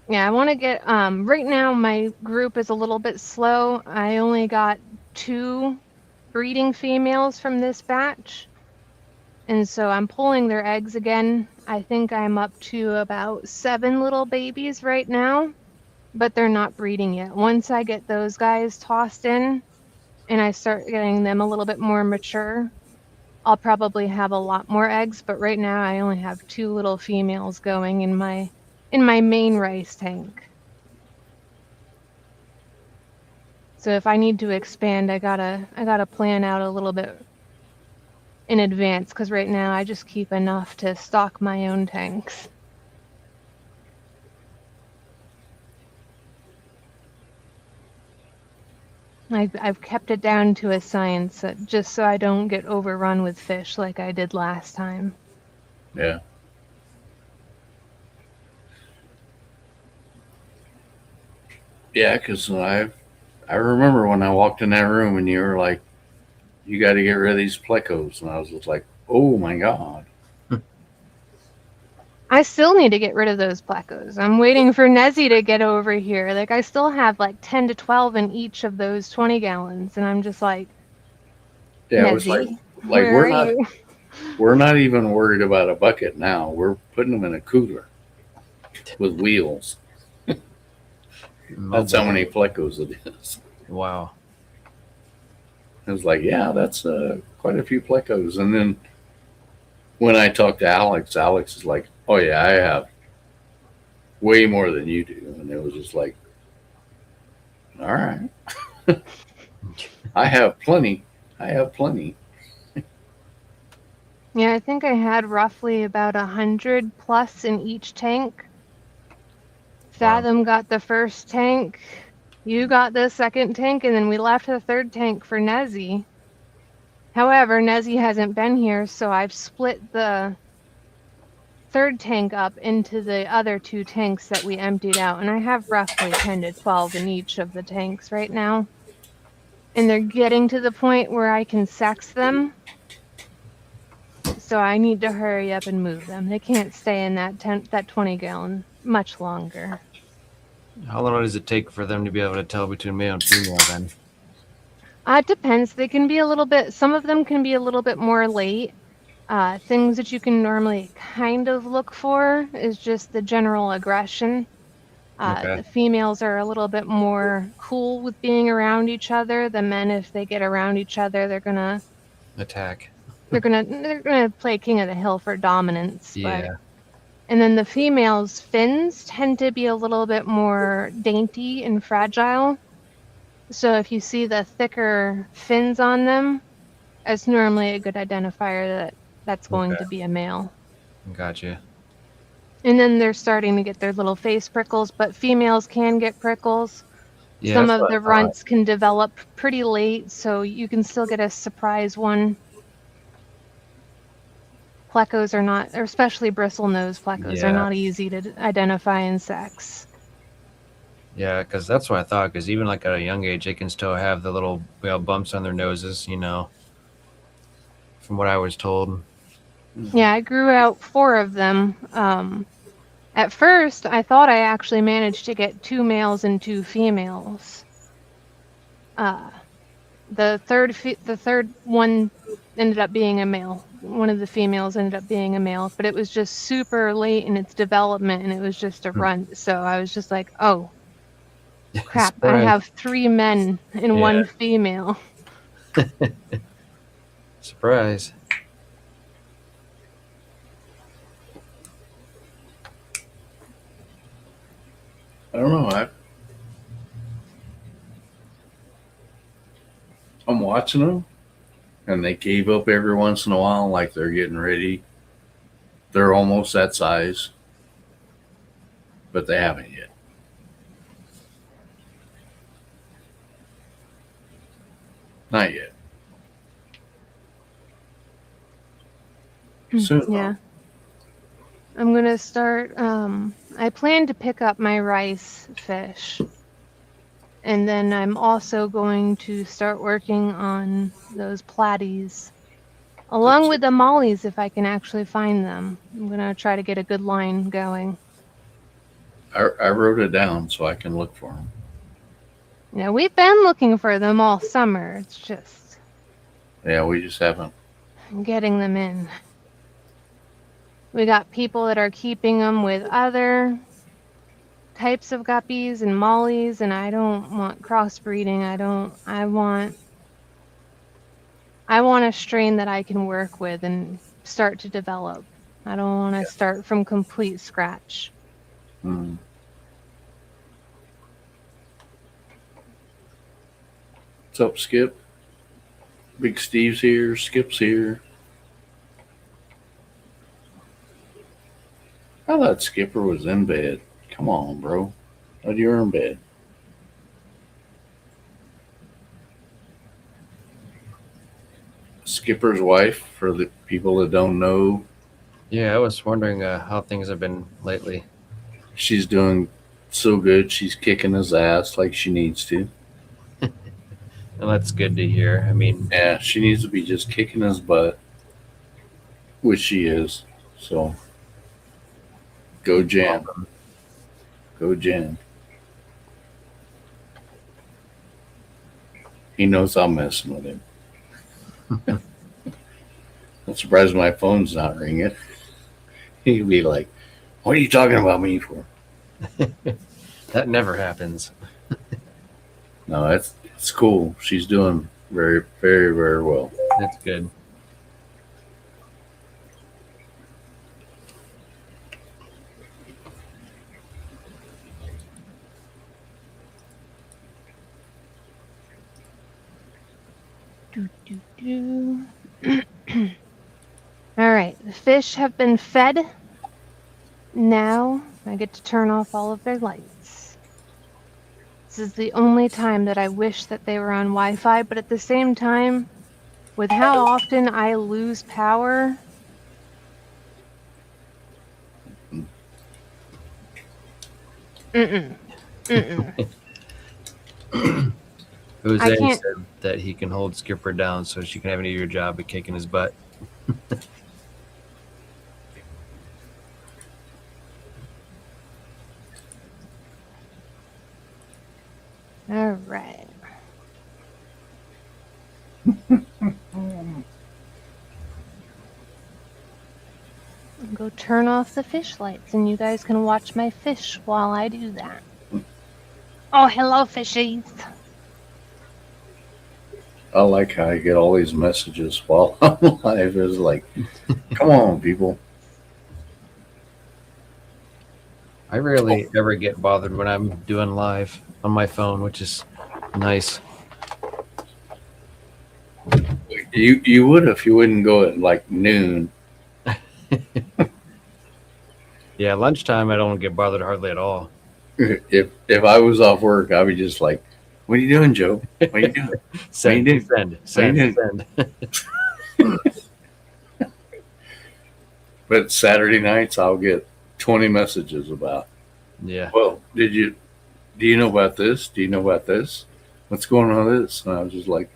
Yeah, I want to get right now my group is a little bit slow. I only got 2 breeding females from this batch. And so I'm pulling their eggs again. I think I'm up to about 7 little babies right now, but they're not breeding yet. Once I get those guys tossed in and I start getting them a little bit more mature, I'll probably have a lot more eggs, but right now I only have 2 little females going in my main rice tank. So if I need to expand, I gotta plan out a little bit in advance, because right now I just keep enough to stock my own tanks. I've kept it down to a science, just so I don't get overrun with fish like I did last time. Yeah. Yeah, because I remember when I walked in that room and you were like, you got to get rid of these plecos. And I was just like, oh my God. I still need to get rid of those plecos. I'm waiting for Nezzy to get over here. Like, I still have like 10 to 12 in each of those 20 gallons. And I'm just like, Yeah, it was like Nezzy, where we're are not you? we're not even worried about a bucket now. We're putting them in a cooler with wheels. That's how many plecos it is. Wow. I was like, yeah, that's quite a few plecos. And then when I talked to Alex, Alex is like, oh yeah, I have way more than you do. And it was just like, all right. I have plenty. I have plenty. Yeah, I think I had roughly about 100 plus in each tank. Fathom got the first tank, you got the second tank, and then we left the third tank for Nezzy. However, Nezzy hasn't been here, so I've split the third tank up into the other two tanks that we emptied out, and I have roughly 10 to 12 in each of the tanks right now. And they're getting to the point where I can sex them. So I need to hurry up and move them. They can't stay in that 20 gallon much longer. How long does it take for them to be able to tell between male and female then? It depends. They can be a little bit, some of them can be a little bit more late. Things that you can normally kind of look for is just the general aggression. Okay. The females are a little bit more cool with being around each other. The men, if they get around each other, they're gonna Attack. play king of the hill for dominance. Yeah. And then the females' fins tend to be a little bit more dainty and fragile. So if you see the thicker fins on them, it's normally a good identifier that that's going to be a male. Gotcha. And then they're starting to get their little face prickles, but females can get prickles. Yeah, Some that's of what I the thought. runts can develop pretty late, so you can still get a surprise one. Plecos are not, or especially bristlenose plecos, are Yeah. not easy to identify in sex. Yeah, because that's what I thought. Because even like at a young age, they can still have the little bumps on their noses, from what I was told. Yeah, I grew out 4 of them. At first, I thought I actually managed to get 2 males and 2 females. The third one ended up being a male. One of the females ended up being a male, but it was just super late in its development, and it was just a runt. So I was just like, oh, crap, I Surprise. have 3 men and 1 female. Surprise. I don't know. I'm watching them, and they cave up every once in a while, like they're getting ready. They're almost that size, but they haven't yet. Not yet. Soon. though. Yeah. I'm going to start, I plan to pick up my rice fish. And then I'm also going to start working on those platies. Along with the mollies, if I can actually find them. I'm going to try to get a good line going. I wrote it down so I can look for them. You know, we've been looking for them all summer. It's just Yeah, we just haven't. getting them in. We got people that are keeping them with other types of guppies and mollies, and I don't want crossbreeding. I want a strain that I can work with and start to develop. I don't want to start from complete scratch. What's up, Skip? Big Steve's here. Skip's here. I thought Skipper was in bed. Come on, bro. Thought you were in bed. Skipper's wife, for the people that don't know, Yeah, I was wondering how things have been lately. she's doing so good. She's kicking his ass like she needs to. And that's good to hear. I mean, Yeah, she needs to be just kicking his butt, which she is. So, go Jan. Go Jan. He knows I'm messing with him. I'm surprised my phone's not ringing. He'd be like, "What are you talking about me for?" that never happens. No, it's cool. She's doing very, very, very well. That's good. All right, the fish have been fed. Now I get to turn off all of their lights. This is the only time that I wish that they were on Wi-Fi, but at the same time, with how often I lose power, mm-mm, mm-mm. Jose I can't- said that he can hold Skipper down so she can have any of your job at kicking his butt. All right. Go turn off the fish lights, and you guys can watch my fish while I do that. Oh, hello, fishies. I like how I get all these messages while I'm live. It's like, come on, people. I rarely ever get bothered when I'm doing live on my phone, which is nice. You would if you wouldn't go at like noon. Yeah, lunchtime I don't get bothered hardly at all. If I was off work, I'd be just like, "What are you doing, Joe? What are you doing?" Send, do? send. But Saturday nights, I'll get 20 messages about. Yeah. Well, do you know about this? Do you know about this? What's going on with this? And I was just like,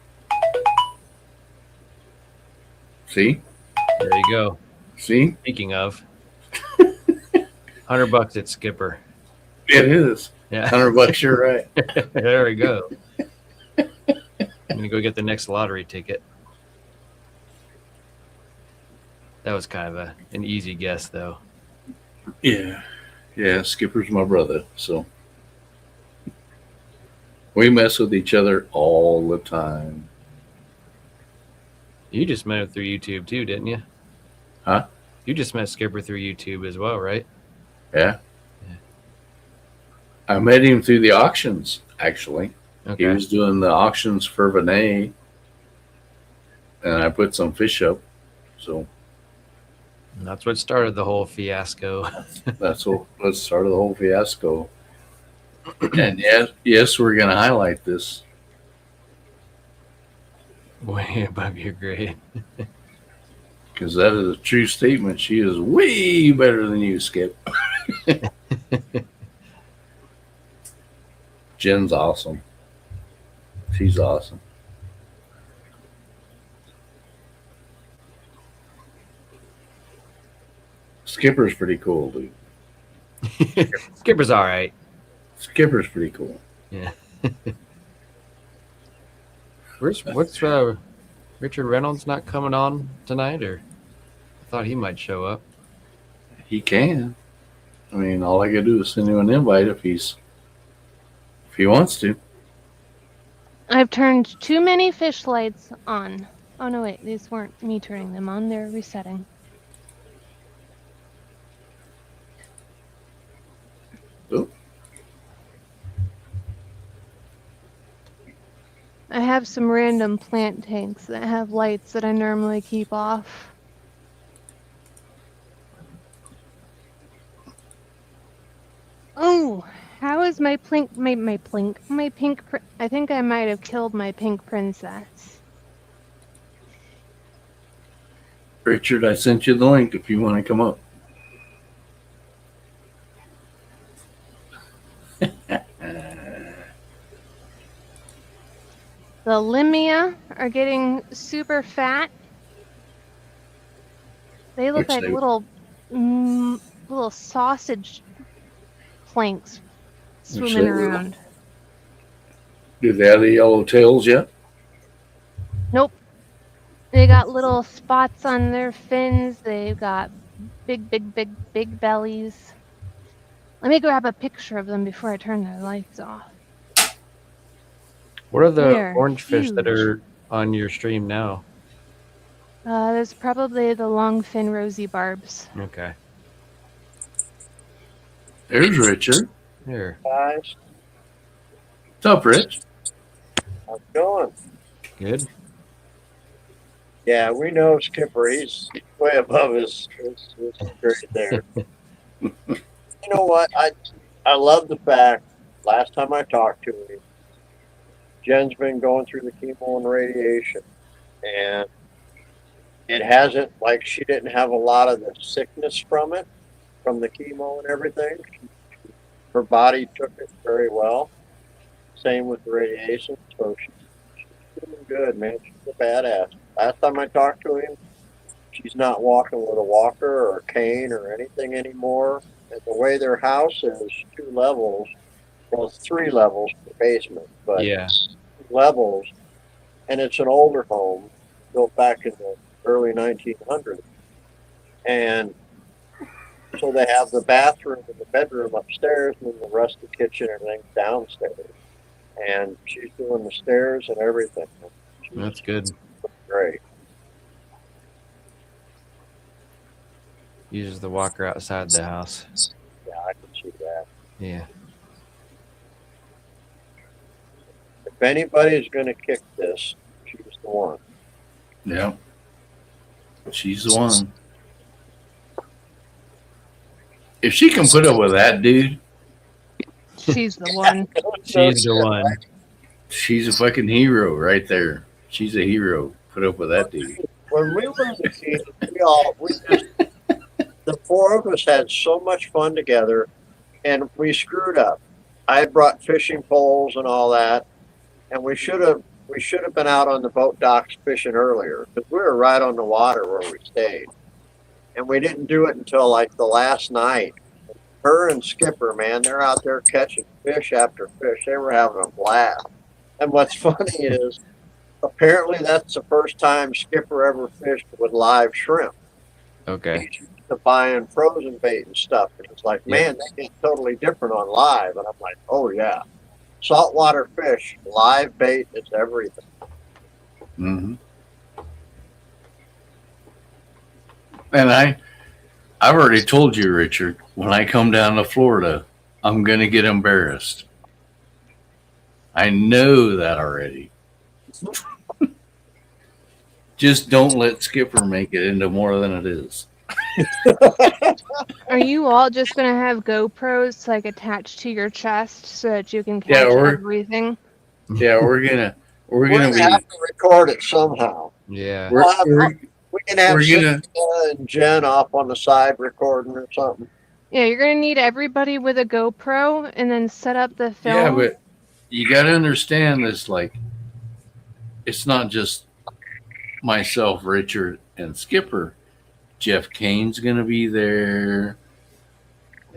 see, There you go. see, Speaking of, $100 at Skipper. it is Yeah. $100. You're right. There we go. I'm gonna go get the next lottery ticket. That was kind of an easy guess, though. Yeah, yeah. Skipper's my brother, so we mess with each other all the time. You just met him through YouTube too, didn't you? Huh? You just met Skipper through YouTube as well, right? Yeah. Yeah. I met him through the auctions. Actually, Okay. he was doing the auctions for Vinay, and I put some fish up. So And that's what started the whole fiasco. that's what started the whole fiasco. And yes, we're going to highlight this. Way above your grade. Because that is a true statement. She is way better than you, Skip. Jen's awesome. She's awesome. Skipper's pretty cool, dude. Skipper's all right. Skipper's pretty cool. Yeah. What's Richard Reynolds not coming on tonight, or I thought he might show up. He can. I mean, all I gotta do is send him an invite if he wants to. I've turned too many fish lights on. Oh no, wait, these weren't me turning them on, they're resetting. Oh. I have some random plant tanks that have lights that I normally keep off. Oh, how is my I think I might have killed my pink princess. Richard, I sent you the link if you want to come up. The Limia are getting super fat. They look Which like they- little sausage planks Which swimming they will. around. Do they have the yellow tails yet? Nope. They got little spots on their fins. They've got big bellies. Let me grab a picture of them before I turn the lights off. What are the They're orange fish that huge. are on your stream now? There's probably the longfin rosy barbs. Okay. There's Richard. Here. Guys, What's up, Rich? how's it going? Good. Yeah, we know Skipper. He's way above his grade there. You know what? I love the fact, last time I talked to him, Jen's been going through the chemo and radiation, and it hasn't, like, she didn't have a lot of the sickness from it, from the chemo and everything. Her body took it very well. Same with the radiation, so she's doing good, man. She's a badass. Last time I talked to him, she's not walking with a walker or a cane or anything anymore. And the way their house is, 2 levels, well, it's 3 levels for the basement, but Yeah. 2 levels, and it's an older home built back in the early 1900s. And so they have the bathroom and the bedroom upstairs, and then the rest of the kitchen and everything downstairs. And she's doing the stairs and everything. She's That's good. great. Uses the walker outside the house. Yeah, I can see that. Yeah. If anybody's going to kick this, she's the one. Yeah. She's the one. If she can put up with that dude, She's the one. She's the one. she's a fucking hero right there. She's a hero. Put up with that dude. When we were the kids, the 4 of us had so much fun together, and we screwed up. I brought fishing poles and all that, and we should have been out on the boat docks fishing earlier, because we were right on the water where we stayed, and we didn't do it until like the last night. Her and Skipper, man, they're out there catching fish after fish. They were having a blast. And what's funny is, apparently that's the first time Skipper ever fished with live shrimp. Okay. He's used to buying frozen bait and stuff. And it's like, man, that gets totally different on live. And I'm like, oh yeah. Saltwater fish, live bait is everything. Mm-hmm. And I've already told you, Richard, when I come down to Florida, I'm going to get embarrassed. I know that already. Just don't let Skipper make it into more than it is. Are you all just gonna have GoPros like attached to your chest so that you can catch Yeah, everything? Yeah, we're gonna We're be have to record it somehow. Yeah. we're We can have We're gonna- Cynthia and Jen off on the side recording or something. Yeah, you're gonna need everybody with a GoPro and then set up the film. yeah, but you got to understand this. Like, it's not just myself, Richard, and Skipper. Jeff Kane's gonna be there.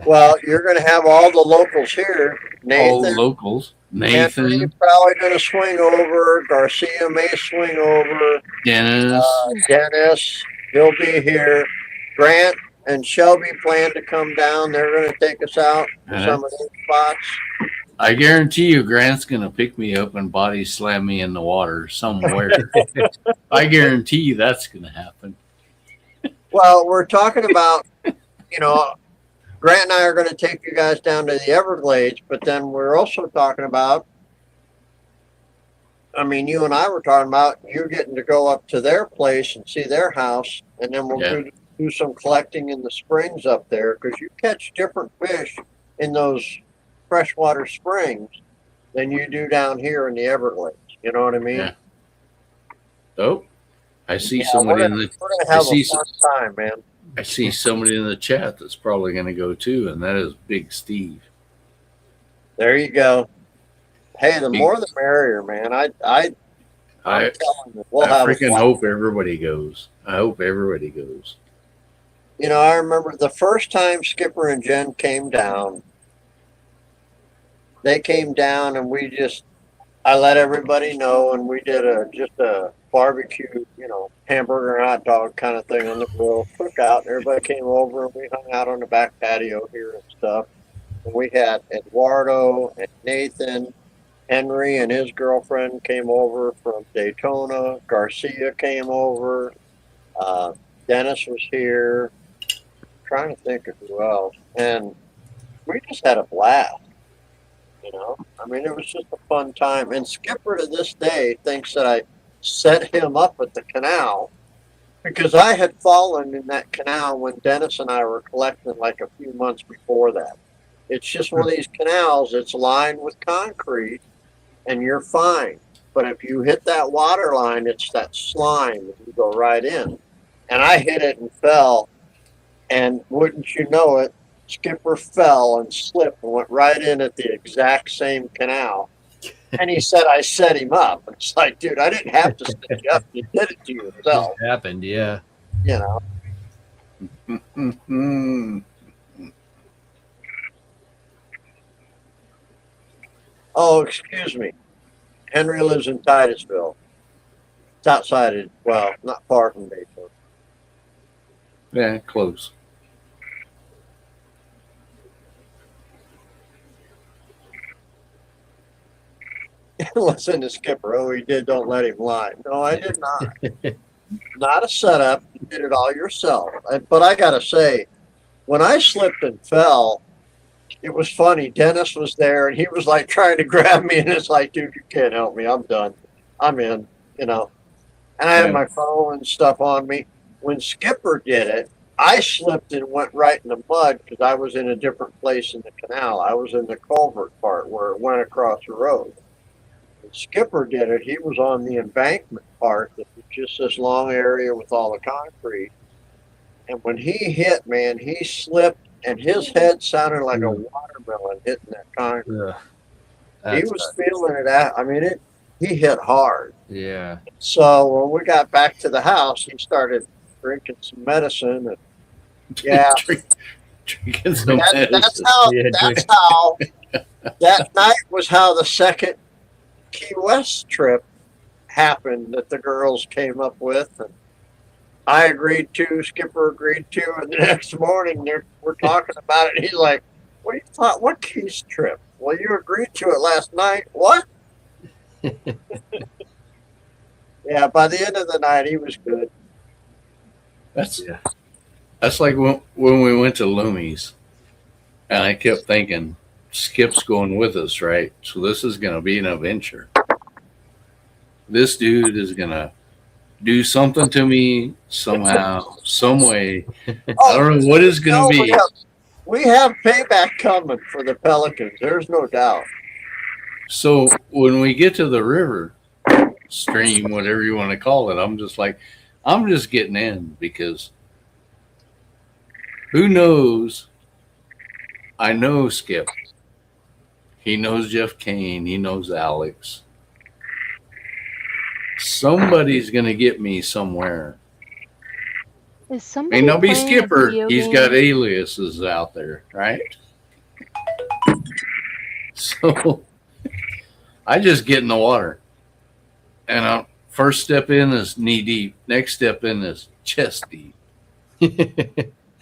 Well, you're going to have all the locals here. All the Nathan, locals. Anthony's Nathan, probably going to swing over. Garcia may swing over. Dennis. Dennis, he'll be here. Grant and Shelby plan to come down. They're going to take us out to Uh-huh. some of these spots. I guarantee you, Grant's gonna pick me up and body slam me in the water somewhere. I guarantee you that's gonna happen. Well, we're talking about, Grant and I are going to take you guys down to the Everglades, but then we're also talking about I mean, you and I were talking about you getting to go up to their place and see their house, and then we'll Yeah. do some collecting in the springs up there because you catch different fish in those freshwater springs than you do down here in the Everglades. You know what I mean? Yeah. Oh, I see Yeah, somebody in the we're gonna I have see a fun time, man. I see somebody in the chat that's probably going to go too, and that is Big Steve. There you go. Hey, the more the merrier, man. I'm I telling you, we'll I have a freaking blast. hope everybody goes. I hope everybody goes. You know, I remember the first time Skipper and Jen came down. They came down, and I let everybody know, and we did just a barbecue, hamburger and hot dog kind of thing on the grill, cookout. And everybody came over, and we hung out on the back patio here and stuff. And we had Eduardo and Nathan, Henry and his girlfriend came over from Daytona. Garcia came over. Dennis was here. Trying to think of who else, and we just had a blast. I mean, it was just a fun time. And Skipper to this day thinks that I set him up at the canal because I had fallen in that canal when Dennis and I were collecting like a few months before that. It's just one of these canals. It's lined with concrete, and you're fine. But if you hit that water line, it's that slime, and you go right in. And I hit it and fell. And wouldn't you know it, Skipper fell and slipped and went right in at the exact same canal. And he said, I set him up. It's like, dude, I didn't have to set you up. You did it to yourself, It happened, yeah. you know. Mm-hmm. Oh, excuse me. Henry lives in Titusville. It's outside of, well, not far from Daytona. Yeah, close. Listen to Skipper. Oh, he did. Don't let him lie. No, I did not. Not a setup. You did it all yourself. But I got to say, when I slipped and fell, it was funny. Dennis was there, and he was like trying to grab me, and it's like, dude, you can't help me. I'm done. I'm in, And I had Yeah. my phone and stuff on me. When Skipper did it, I slipped and went right in the mud because I was in a different place in the canal. I was in the culvert part where it went across the road. When Skipper did it, he was on the embankment part that was just this long area with all the concrete. And when he hit, man, he slipped and his head sounded like a watermelon hitting that concrete. He was feeling it out. I mean, he hit hard. Yeah. So when we got back to the house, he started drinking some medicine. And yeah, Drinking some that's medicine. how. Yeah, That's how. That night was how the second Key West trip happened that the girls came up with, and I agreed to. Skipper agreed to, and the next morning we're talking about it. He's like, "What do you thought? What Keys trip? Well, you agreed to it last night. What?" Yeah. By the end of the night, he was good. That's Yeah. that's like when we went to Loomies, and I kept thinking, Skip's going with us, right? So this is going to be an adventure. This dude is going to do something to me somehow, some way. I don't know what it's going to be. We have payback coming for the Pelicans. There's no doubt. So when we get to the river, stream, whatever you want to call it, I'm just getting in because who knows? I know Skip. He knows Jeff Kane. He knows Alex. Somebody's going to get me somewhere. Is somebody May not be playing a Skipper. video He's game? got aliases out there, right? So I just get in the water. And first step in is knee deep. Next step in is chest deep.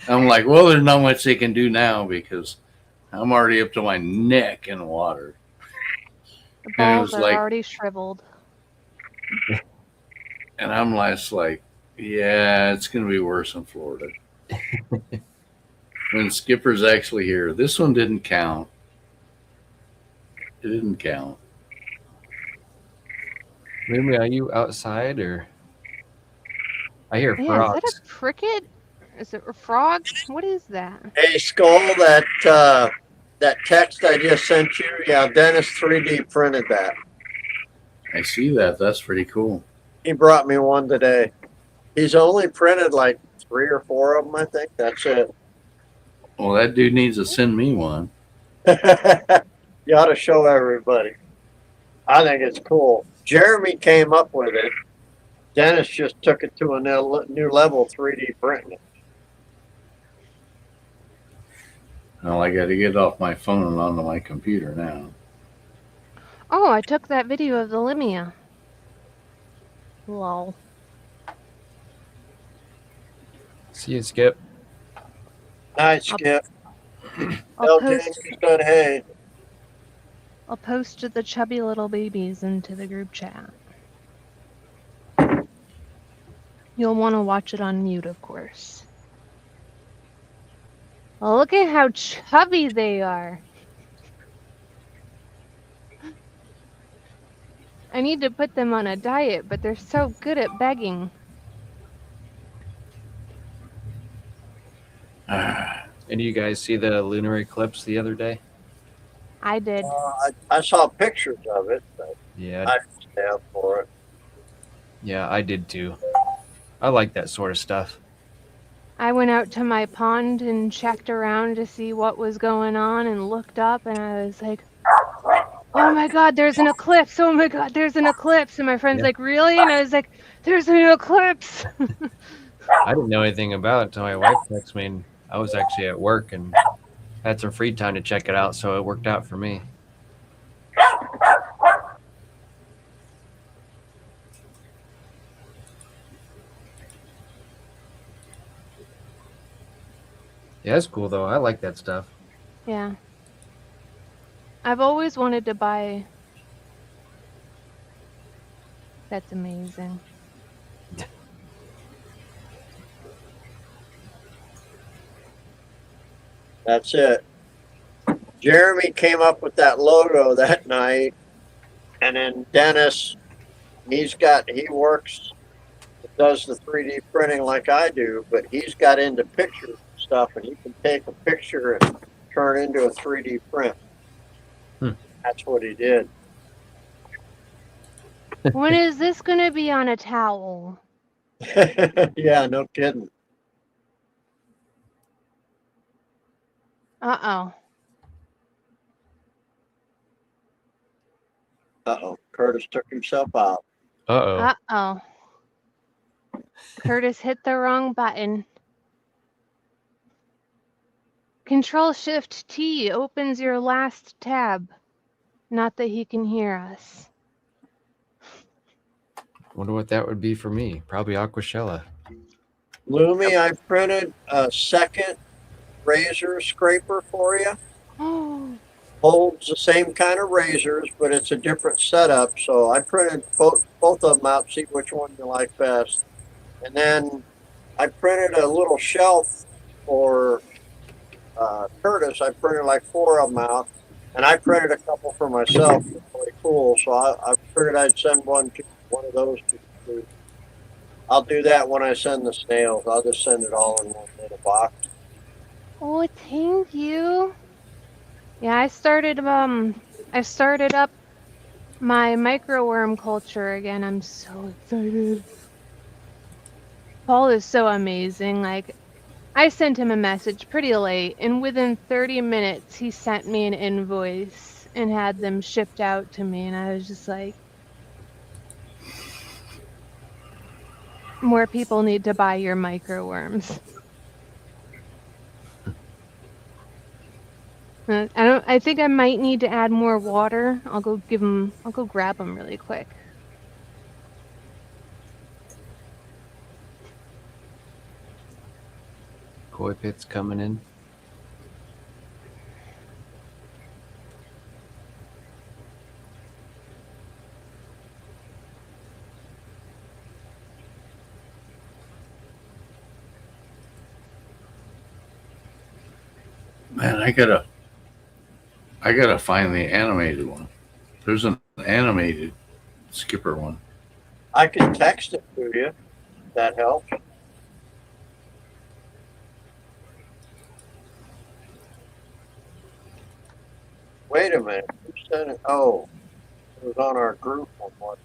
I'm like, well, there's not much they can do now because I'm already up to my neck in water. The and it balls was are like- already shriveled. And I'm just like, yeah, it's going to be worse in Florida. When Skipper's actually here. This one didn't count. It didn't count. Maybe are you outside or? I hear Yeah, is frogs. that a cricket? Is it a frog? What is that? Hey, Skull, that text I just sent you, yeah, Dennis 3D printed that. I see that. That's pretty cool. He brought me one today. He's only printed like 3 or 4 of them, I think. That's it. Well, that dude needs to send me one. You ought to show everybody. I think it's cool. Jeremy came up with it. Dennis just took it to a new level, 3D printing it. Well, I got to get off my phone and onto my computer now. Oh, I took that video of the Limia. Lol. See you, Skip. Night, Skip. I'll Tell James post, he said hey. I'll post the chubby little babies into the group chat. You'll want to watch it on mute, of course. Oh, look at how chubby they are. I need to put them on a diet, but they're so good at begging. And you guys see the lunar eclipse the other day? I did. I saw pictures of it, but Yeah, I didn't stay up for it. yeah, I did too. I like that sort of stuff. I went out to my pond and checked around to see what was going on and looked up and I was like, oh my God, there's an eclipse. Oh my God, there's an eclipse. And my friend's Yeah. like, really? And I was like, there's an eclipse. I didn't know anything about it until my wife texted me, and I was actually at work and had some free time to check it out, so it worked out for me. Yeah, that's cool though. I like that stuff. Yeah. I've always wanted to buy. That's amazing. That's it. Jeremy came up with that logo that night, and then Dennis, he works, does the 3D printing like I do, but he's got into picture stuff, and he can take a picture and turn it into a 3D print. That's what he did. When is this going to be on a towel? Yeah, no kidding. Uh-oh. Uh-oh, Curtis took himself out. Uh-oh. Uh-oh. Curtis hit the wrong button. Control-Shift-T opens your last tab. Not that he can hear us. Wonder what that would be for me. Probably Aquashella. Lumi, I printed a second razor scraper for you. Oh, Holds the same kind of razors, but it's a different setup. So I printed both of them out, see which one you like best. And then I printed a little shelf for Curtis. I printed like 4 of them out, and I printed a couple for myself. It's really cool. So I figured I'd send one of those to you. I'll do that when I send the snails. I'll just send it all in one little box. oh, thank you. Yeah, I started up my microworm culture again. I'm so excited. Paul is so amazing. Like, I sent him a message pretty late, and within 30 minutes, he sent me an invoice and had them shipped out to me. And I was just like, more people need to buy your microworms. I think I might need to add more water. I'll go grab them really quick. Koi pit's coming in. Man, I gotta find the animated one. There's an animated skipper one. I can text it to you. If that helps. Wait a minute. Who sent it? Oh, it was on our group one.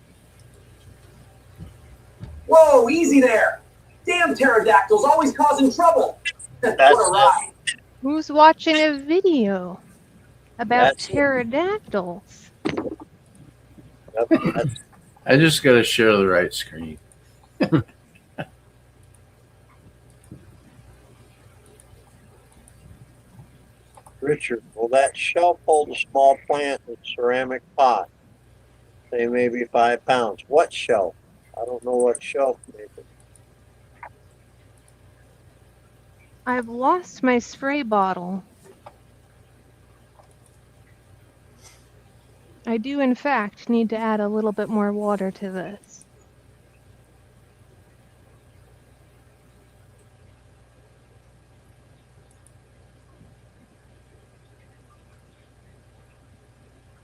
Whoa, easy there. Damn pterodactyls, always causing trouble. What That's a ride. Who's watching a video about That's it. pterodactyls? That's I just got to share the right screen. Richard. Will that shelf hold a small plant in a ceramic pot? Say maybe 5 pounds. What shelf? I don't know what shelf. Maybe. I've lost my spray bottle. I do, in fact, need to add a little bit more water to this.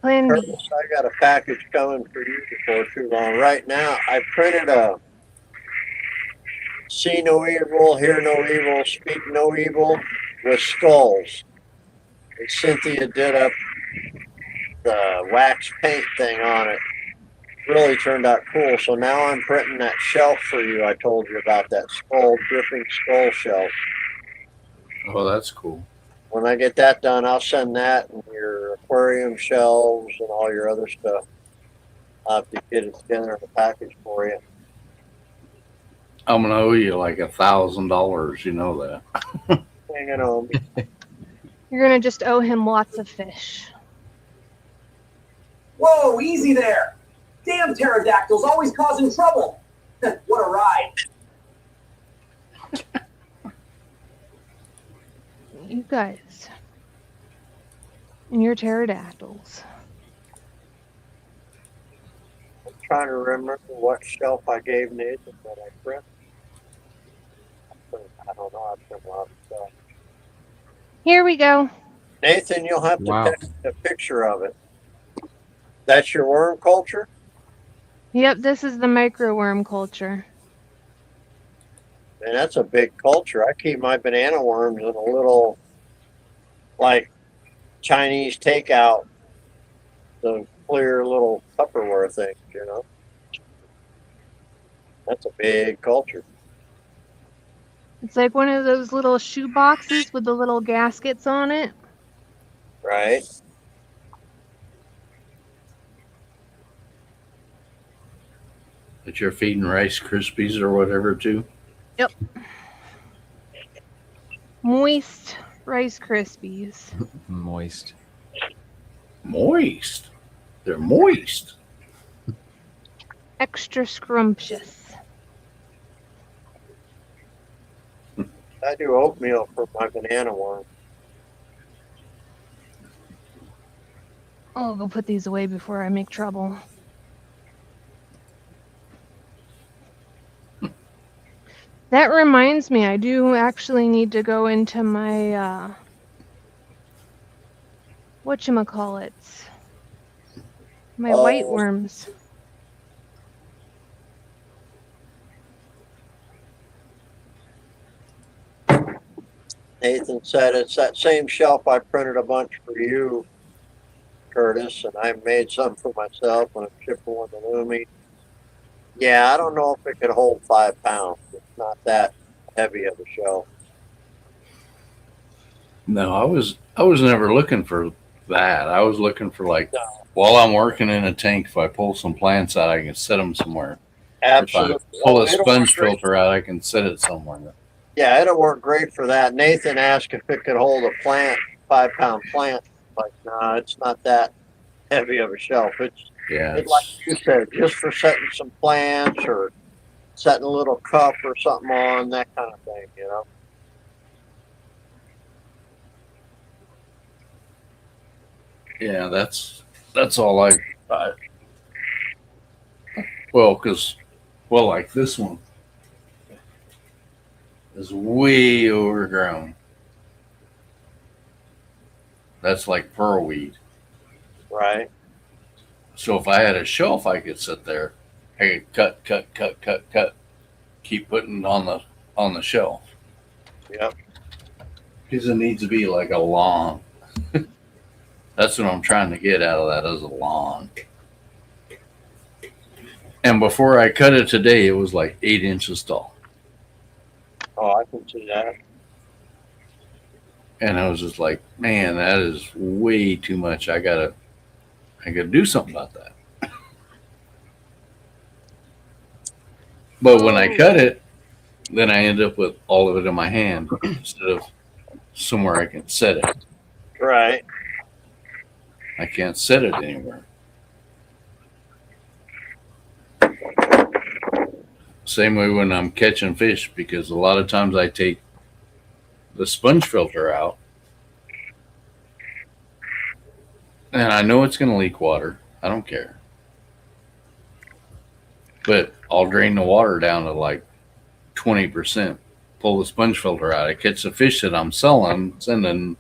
Plan B. Curtis, I got a package coming for you before too long. Right now, I printed a see no evil, hear no evil, speak no evil with skulls. And Cynthia did up the wax paint thing on it. Really turned out cool. So now I'm printing that shelf for you. I told you about that skull, dripping skull shelf. Oh, that's cool. When I get that done, I'll send that and your aquarium shelves and all your other stuff. I'll have to get it together in a package for you. I'm gonna owe you like $1,000. You know that. Hanging on. You're gonna just owe him lots of fish. Whoa, easy there. Damn pterodactyls, always causing trouble. What a ride. You guys. And your pterodactyls. I'm trying to remember what shelf I gave Nathan that I printed. I don't know. I printed a lot of stuff. Here we go. Nathan, you'll have to Wow. text a picture of it. That's your worm culture? Yep, this is the microworm culture. Man, that's a big culture. I keep my banana worms in a little, like, Chinese takeout, the clear little Tupperware thing, you know? That's a big culture. It's like one of those little shoe boxes with the little gaskets on it. Right? That you're feeding Rice Krispies or whatever too. Moist Rice Krispies. Moist. Moist. They're moist. Extra scrumptious. I do oatmeal for my banana worm. I'll go put these away before I make trouble. That reminds me, I do actually need to go into my, whatchamacallit? My white Oh. worms. Nathan said it's that same shelf I printed a bunch for you, Curtis, and I made some for myself when I'm shipping one to Lumi. Yeah, I don't know if it could hold 5 pounds. It's not that heavy of a shelf. No, I was never looking for that. I was looking for like No. while I'm working in a tank, if I pull some plants out, I can set them somewhere. Absolutely. If I pull a It'll sponge work great. filter out, I can set it somewhere. Yeah, it'll work great for that. Nathan asked if it could hold a plant, 5 pound plant. Like, no, it's not that heavy of a shelf. Yeah, It's like you said, just for setting some plants or setting a little cup or something on, that kind of thing, you know? yeah, that's all I well, like this one is way overgrown. That's like pearlweed. Right? So if I had a shelf, I could sit there I could cut, keep putting it on the shelf. Yep. Because it needs to be like a lawn. That's what I'm trying to get out of that is a lawn. And before I cut it today, it was like 8 inches tall. Oh, I can see that. And I was just like, man, that is way too much. I gotta do something about that. But when I cut it, then I end up with all of it in my hand instead of somewhere I can set it. Right. I can't set it anywhere. Same way when I'm catching fish, because a lot of times I take the sponge filter out and I know it's going to leak water. I don't care. But I'll drain the water down to like 20%, pull the sponge filter out. I catch the fish that I'm selling, sending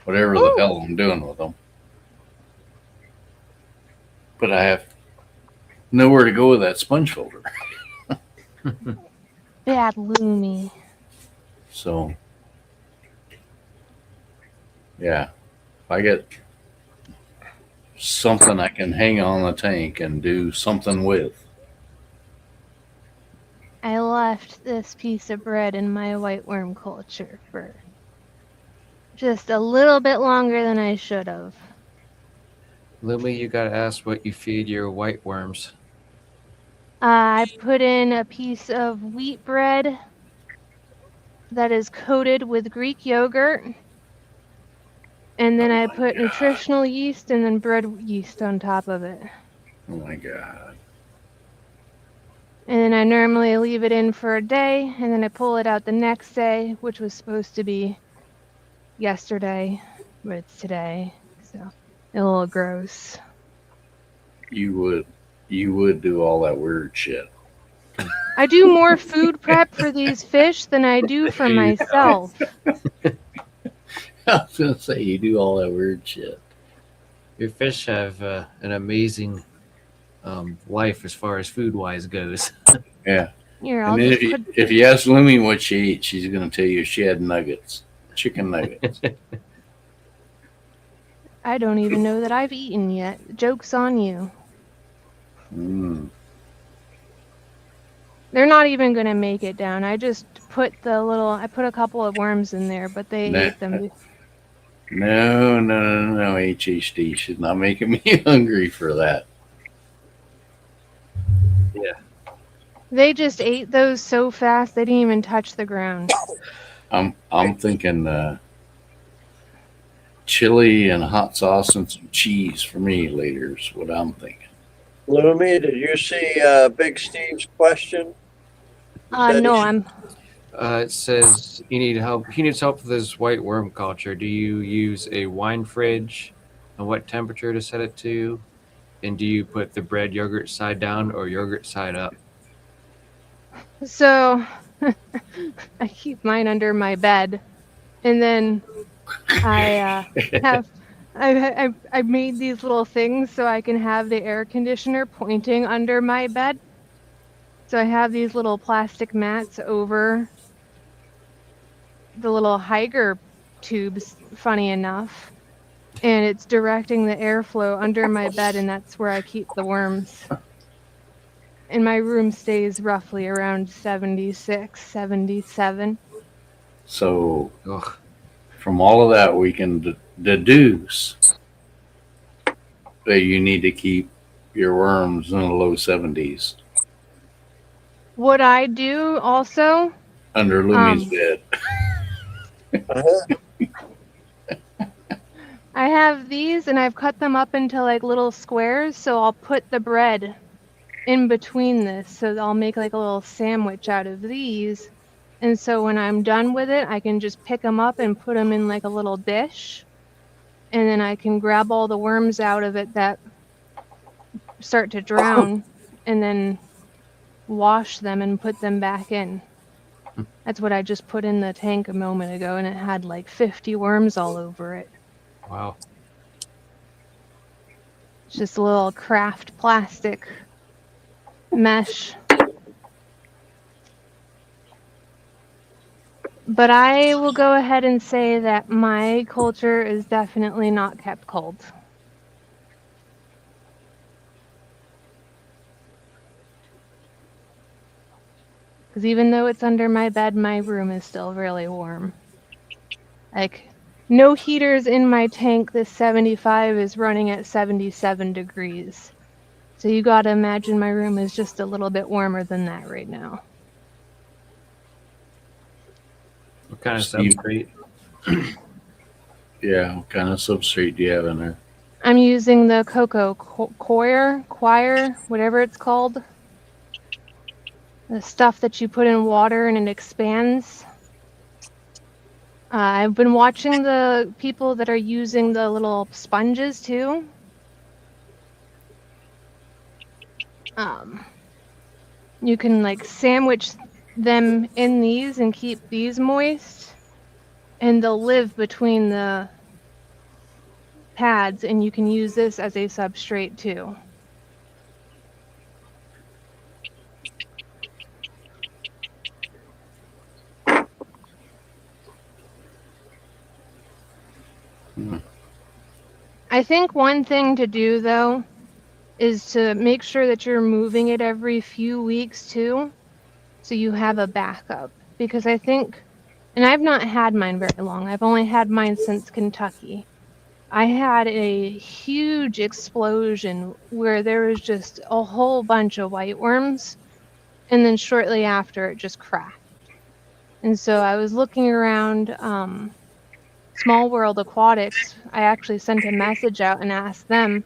whatever the hell I'm doing with them. But I have nowhere to go with that sponge filter. Bad Loomy. So, yeah, if I get something I can hang on the tank and do something with. I left this piece of bread in my whiteworm culture for just a little bit longer than I should have. Lumi, you gotta ask what you feed your white worms. I put in a piece of wheat bread that is coated with Greek yogurt. And then I put nutritional yeast and then bread yeast on top of it. Oh my God. And then I normally leave it in for a day, and then I pull it out the next day, which was supposed to be yesterday, but it's today. So a little gross. You would do all that weird shit. I do more food prep for these fish than I do for myself. I was going to say, you do all that weird shit. Your fish have an amazing life as far as food wise goes. Yeah. Here, I'll And just if you ask Lumi what she eats, she's going to tell you she had nuggets, chicken nuggets. I don't even know that I've eaten yet. Joke's on you. Mm. They're not even going to make it down. I just put I put a couple of worms in there, but they Nah. ate them. No, HHD. She's not making me hungry for that. They just ate those so fast they didn't even touch the ground. I'm thinking chili and hot sauce and some cheese for me later is what I'm thinking. Lumi, did you see Big Steve's question? No, I'm. It says you need help. He needs help with his white worm culture. Do you use a wine fridge? And what temperature to set it to? And do you put the bread yogurt side down or yogurt side up? So I keep mine under my bed, and then I I made these little things so I can have the air conditioner pointing under my bed. So I have these little plastic mats over the little Haiger tubes, funny enough, and it's directing the airflow under my bed, and that's where I keep the worms. And my room stays roughly around 76, 77. So Ugh. from all of that, we can deduce that you need to keep your worms in the low 70s What I do also, under Lumi's bed. I have these and I've cut them up into like little squares, so I'll put the bread in between this, so I'll make like a little sandwich out of these. And so when I'm done with it, I can just pick them up and put them in like a little dish, and then I can grab all the worms out of it that start to drown and then wash them and put them back in. That's what I just put in the tank a moment ago, and it had like 50 worms all over it. Wow. It's just a little craft plastic. mesh. But I will go ahead and say that my culture is definitely not kept cold. Because even though it's under my bed, my room is still really warm. Like, no heaters in my tank. This 75 is running at 77 degrees. So you gotta imagine my room is just a little bit warmer than that right now. What kind of Steve. substrate? Yeah, what kind of substrate do you have in there? I'm using the Cocoa Choir, whatever it's called. The stuff that you put in water and it expands. I've been watching the people that are using the little sponges too. You can like sandwich them in these and keep these moist, and they'll live between the pads, and you can use this as a substrate too. I think one thing to do though is to make sure that you're moving it every few weeks too, so you have a backup. Because I think, and I've not had mine very long, I've only had mine since Kentucky. I had a huge explosion where there was just a whole bunch of white worms, and then shortly after it just crashed. And so I was looking around Small World Aquatics. I actually sent a message out and asked them,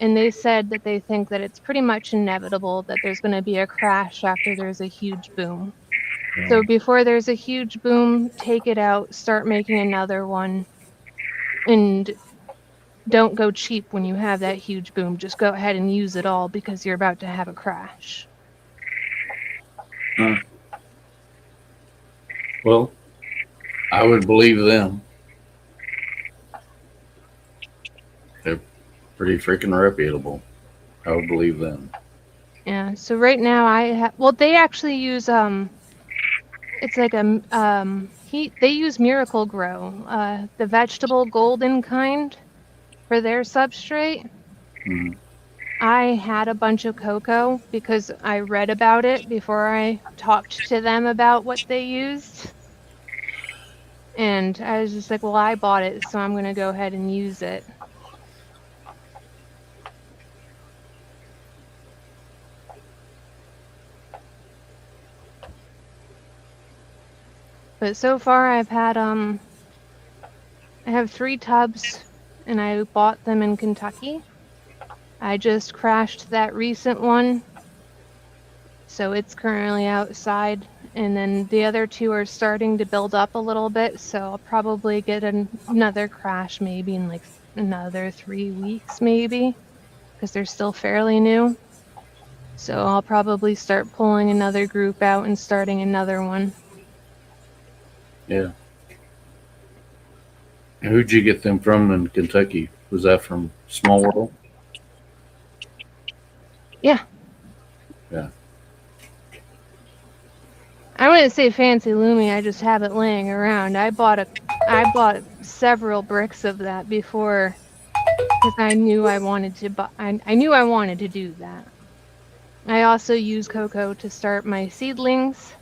and they said that they think that it's pretty much inevitable that there's going to be a crash after there's a huge boom. So before there's a huge boom, take it out, start making another one, and don't go cheap when you have that huge boom. Just go ahead and use it all because you're about to have a crash. Well, I would believe them. They're pretty freaking reputable. I would believe them. Yeah, so right now I have, well, they actually use, it's like a, they use Miracle Grow, the vegetable golden kind for their substrate. Mhm. I had a bunch of cocoa because I read about it before I talked to them about what they used. And I was just like, well, I bought it, so I'm going to go ahead and use it. But so far I've had, I have 3 tubs, and I bought them in Kentucky. I just crashed that recent one, so it's currently outside, and then the other 2 are starting to build up a little bit, so I'll probably get another crash maybe in like another 3 weeks maybe, because they're still fairly new. So I'll probably start pulling another group out and starting another one. Yeah. Who'd you get them from in Kentucky? Was that from Small World? Yeah. Yeah. I wouldn't say fancy Lumi, I just have it laying around. I bought several bricks of that before, because I knew I wanted to buy, I knew I wanted to do that. I also use cocoa to start my seedlings,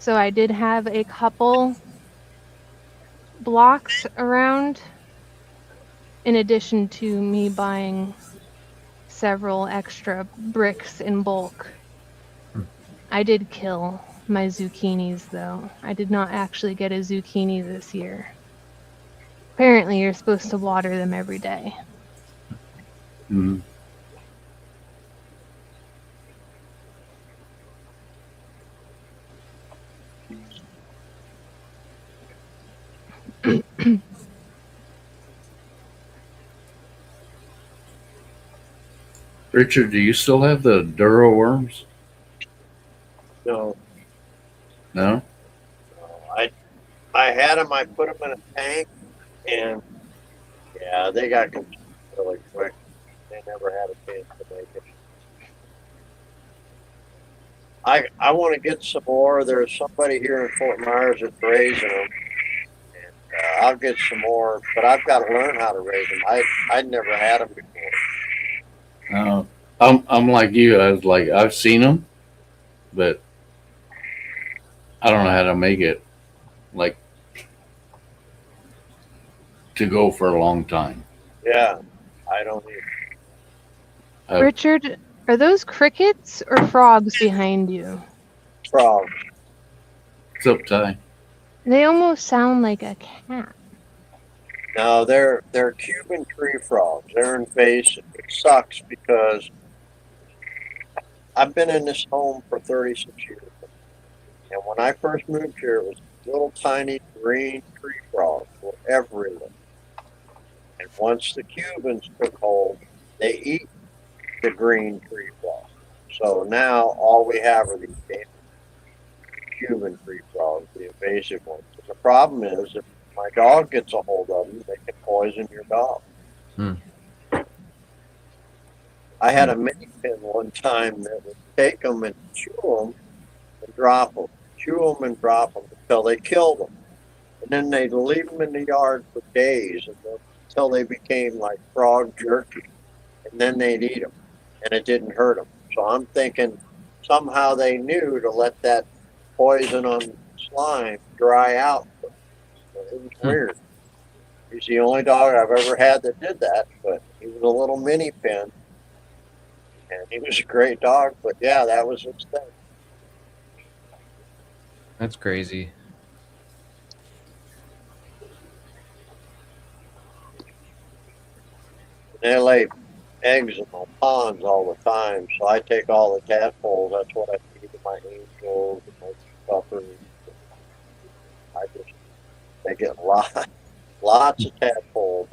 so I did have a couple blocks around, in addition to me buying several extra bricks in bulk. I did kill my zucchinis though. I did not actually get a zucchini this year. Apparently you're supposed to water them every day. Mm-hmm. Richard, do you still have the Duro worms? No, No? I had them. I put them in a tank, and yeah, they got consumed really quick. They never had a chance to make it. I want to get some more. There's somebody here in Fort Myers that's raising them. And, I'll get some more, but I've got to learn how to raise them. I'd never had them before. I'm like you. I was like, I've seen them, but I don't know how to make it like to go for a long time. Yeah, I don't either. Richard, are those crickets or frogs behind you? Frogs. It's up time. They almost sound like a cat. No, they're Cuban tree frogs. They're invasive. It sucks because I've been in this home for 36 years. And when I first moved here, it was little tiny green tree frogs were everywhere. And once the Cubans took hold, they eat the green tree frogs. So now all we have are these damn Cuban tree frogs, the invasive ones. And the problem is if my dog gets a hold of them, they can poison your dog. Hmm. I had a mini pin one time that would take them and chew them and drop them, chew them and drop them until they killed them. And then they'd leave them in the yard for days until they became like frog jerky. And then they'd eat them, and it didn't hurt them. So I'm thinking somehow they knew to let that poison on slime dry out. It was weird. He's the only dog I've ever had that did that, but he was a little mini pin. And he was a great dog, but yeah, that was his thing. That's crazy. They lay eggs in my ponds all the time, so I take all the tadpoles. That's what I feed to my angels and my puppers. They get lots of tadpoles.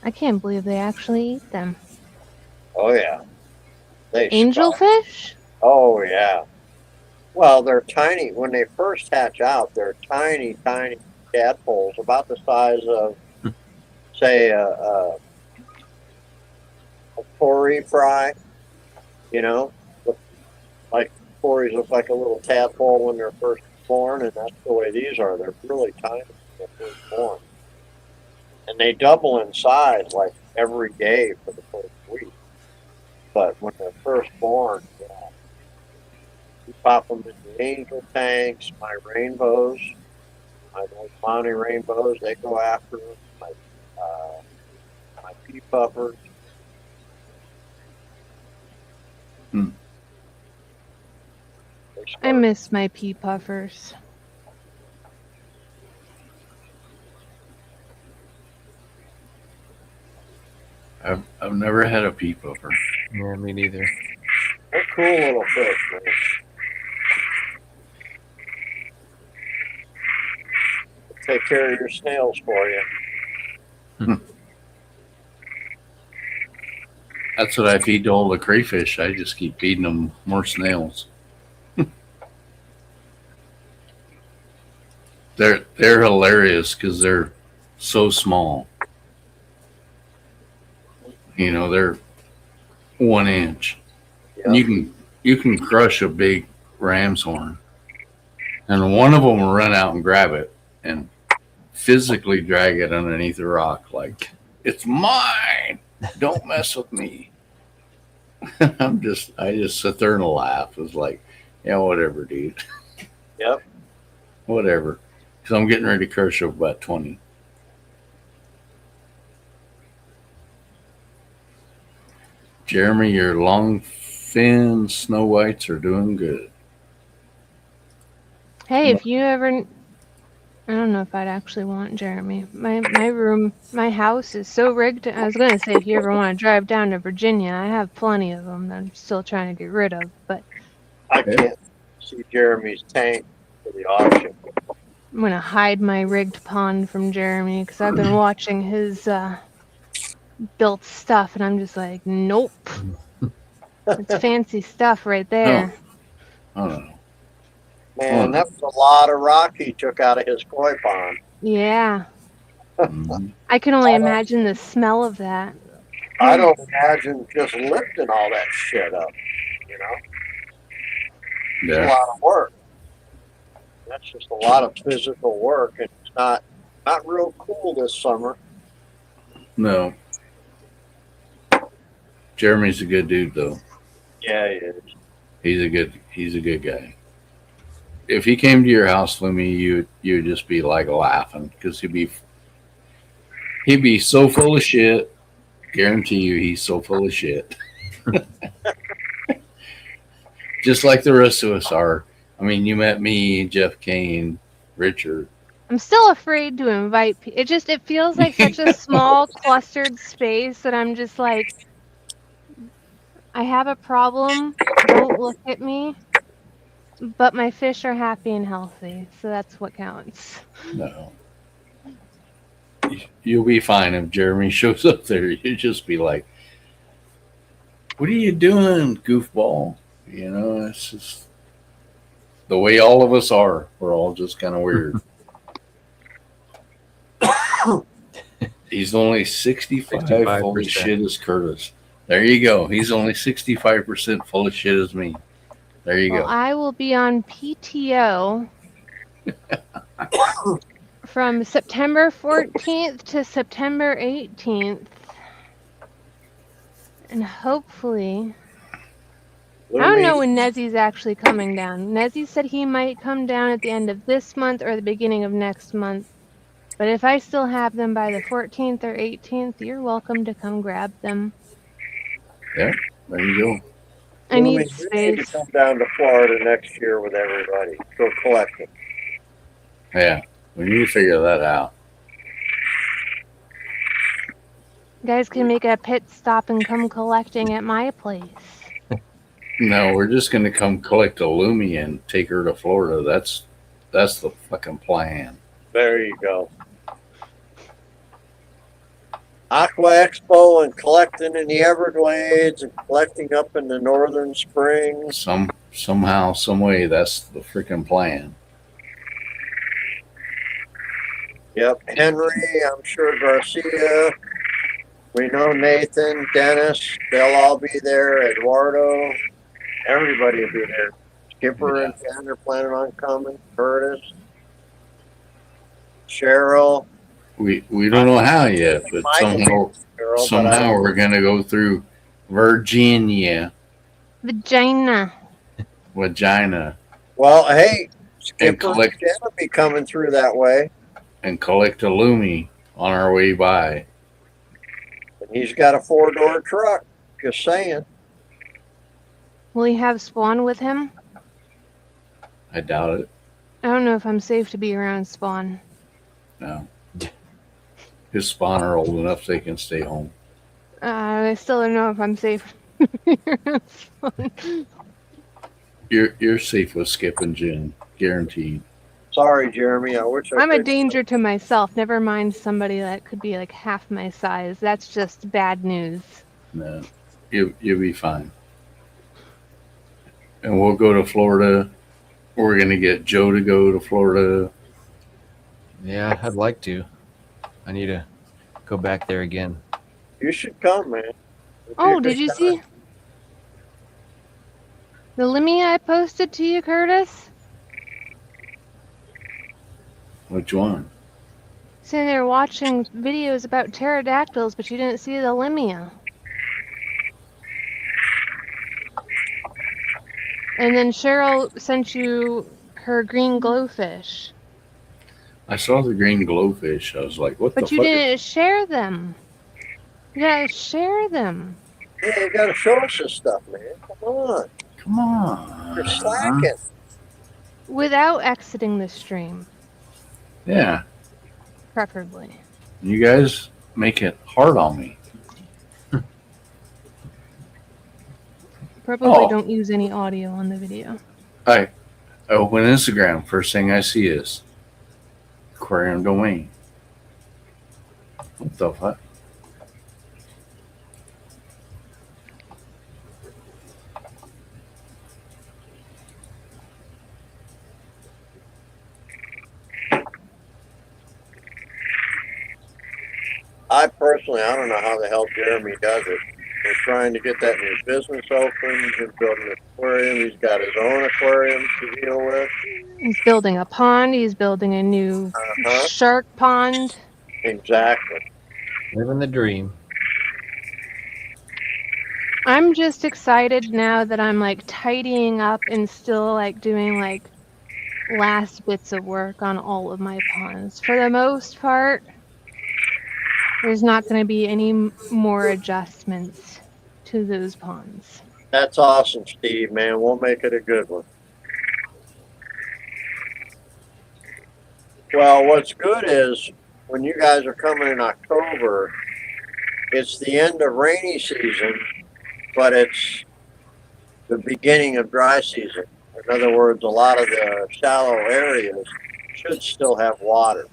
I can't believe they actually eat them. Oh yeah, they Angelfish? Oh yeah. Well, they're tiny. When they first hatch out, they're tiny, tiny tadpoles, about the size of, say, a Cory fry. You know, like Corys look like a little tadpole when they're first born, and that's the way these are. They're really tiny when they're first born, and they double in size like every day for the first week. But when they're first born, yeah, you pop them in the angel tanks, my rainbows, my Monty rainbows, they go after them. My pea puffers. Hmm. I miss my pea puffers. I've never had a pea puffer. Yeah, me neither. They're cool little fish, man. Take care of your snails for you. That's what I feed to all the crayfish. I just keep feeding them more snails. They're hilarious because they're so small. You know, they're 1 inch. Yeah. And you can crush a big ram's horn, and one of them will run out and grab it and physically drag it underneath the rock like it's mine. Don't mess with me. I just sit there and laugh. It's like, yeah, whatever, dude. Yep. Whatever. Because I'm getting ready to crush up about 20. Jeremy, your long fin snow whites are doing good. Hey, if you ever, I don't know if I'd actually want Jeremy. My house is so rigged. I was gonna say if you ever want to drive down to Virginia, I have plenty of them that I'm still trying to get rid of. But I can't see Jeremy's tank for the auction. I'm gonna hide my rigged pond from Jeremy because I've been watching his built stuff, and I'm just like, nope. It's fancy stuff right there. I don't know. Man, that was a lot of rock he took out of his koi pond. Yeah, Mhm. I can only imagine the smell of that. I don't imagine just lifting all that shit up. You know, it's a Yeah. lot of work. That's just a lot of physical work, and it's not real cool this summer. No. Jeremy's a good dude though. Yeah, it is. He's a good guy. If he came to your house, Lumi, you'd just be like laughing because he'd be so full of shit. Guarantee you, he's so full of shit. Just like the rest of us are. I mean, you met me, Jeff Kane, Richard. I'm still afraid to invite it feels like such a small clustered space that I'm just like, I have a problem. Don't look at me. But my fish are happy and healthy, so that's what counts. No. You'll be fine if Jeremy shows up there. You just be like, "What are you doing, goofball?" You know, it's just the way all of us are. We're all just kind of weird. He's only 65 full of 65%. shit as Curtis. There you go. He's only 65% full of shit as me. There you Well, go. I will be on PTO from September 14th to September 18th. And hopefully, I don't know when Nezzy's actually coming down. Nezzy said he might come down at the end of this month or the beginning of next month. But if I still have them by the 14th or 18th, you're welcome to come grab them. There you go. I need We need to space. come down to Florida next year with everybody. Go collect them. Yeah, we need to figure that out. You guys can make a pit stop and come collecting at my place. No, we're just going to come collect a Lumi and take her to Florida. That's the fucking plan. There you go. Aqua Expo and collecting in the Everglades and collecting up in the Northern Springs. Somehow, some way, that's the freaking plan. Yep, Henry, I'm sure Garcia. We know Nathan, Dennis, they'll all be there. Eduardo, everybody will be there. Skipper and Jen are planning on coming. Curtis, Cheryl. We don't know how yet, but Michael, somehow we're gonna go through Virginia, Vagina. Vagina, Well, hey, Skipper and collect- Jen will be coming through that way. and collect a Lumi on our way by. And he's got a 4-door truck. Just saying. Will he have Spawn with him? I doubt it. I don't know if I'm safe to be around Spawn. No. His spawn are old enough they can stay home. I still don't know if I'm safe to be around Spawn. You're safe with Skip and Jen, guaranteed. Sorry, Jeremy. I wish I I'm a could- danger to myself. Never mind somebody that could be like half my size. That's just bad news. No, you'll be fine. And we'll go to Florida. We're gonna get Joe to go to Florida. Yeah, I'd like to. I need to go back there again. You should come, man. It'd be a Oh, good did you time. see the Limmy I posted to you, Curtis? Which one? Sitting there watching videos about pterodactyls, but you didn't see the Limia. And then Cheryl sent you her green glowfish. I saw the green glowfish. I was like, what the But you fuck? didn't share them. You gotta share them. Yeah, you gotta show us this stuff, man. Come on. Come on. You're slacking. Without exiting the stream, Yeah. preferably. You guys make it hard on me. Probably Oh. don't use any audio on the video. I open Instagram. First thing I see is aquarium domain. What the fuck? I personally, I don't know how the hell Jeremy does it. We're trying to get that new business open. He's building an aquarium. He's got his own aquarium to deal with. He's building a pond. He's building a new Uh-huh. shark pond. Exactly. Living the dream. I'm just excited now that I'm like tidying up and still like doing like last bits of work on all of my ponds. For the most part, there's not going to be any more adjustments to those ponds. That's awesome, Steve, man. We'll make it a good one. Well, what's good is when you guys are coming in October, it's the end of rainy season, but it's the beginning of dry season. In other words, a lot of the shallow areas should still have water.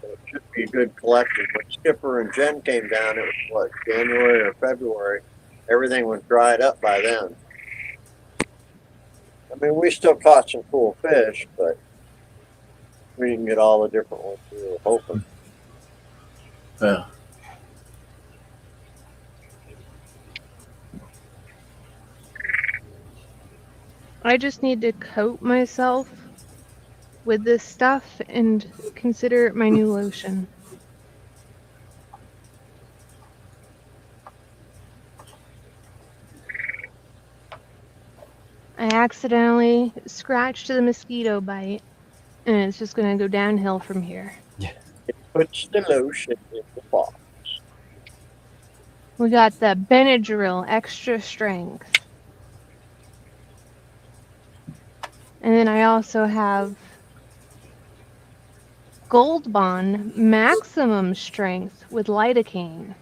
So it should be good collection. When Skipper and Jen came down, it was what, January or February? Everything was dried up by then. I mean, we still caught some cool fish, but we didn't get all the different ones we were hoping. Yeah. I just need to coat myself with this stuff and consider it my new lotion. I accidentally scratched the mosquito bite, and it's just going to go downhill from here. It puts the lotion in the box. We got the Benadryl extra strength. And then I also have Gold Bond maximum strength with lidocaine.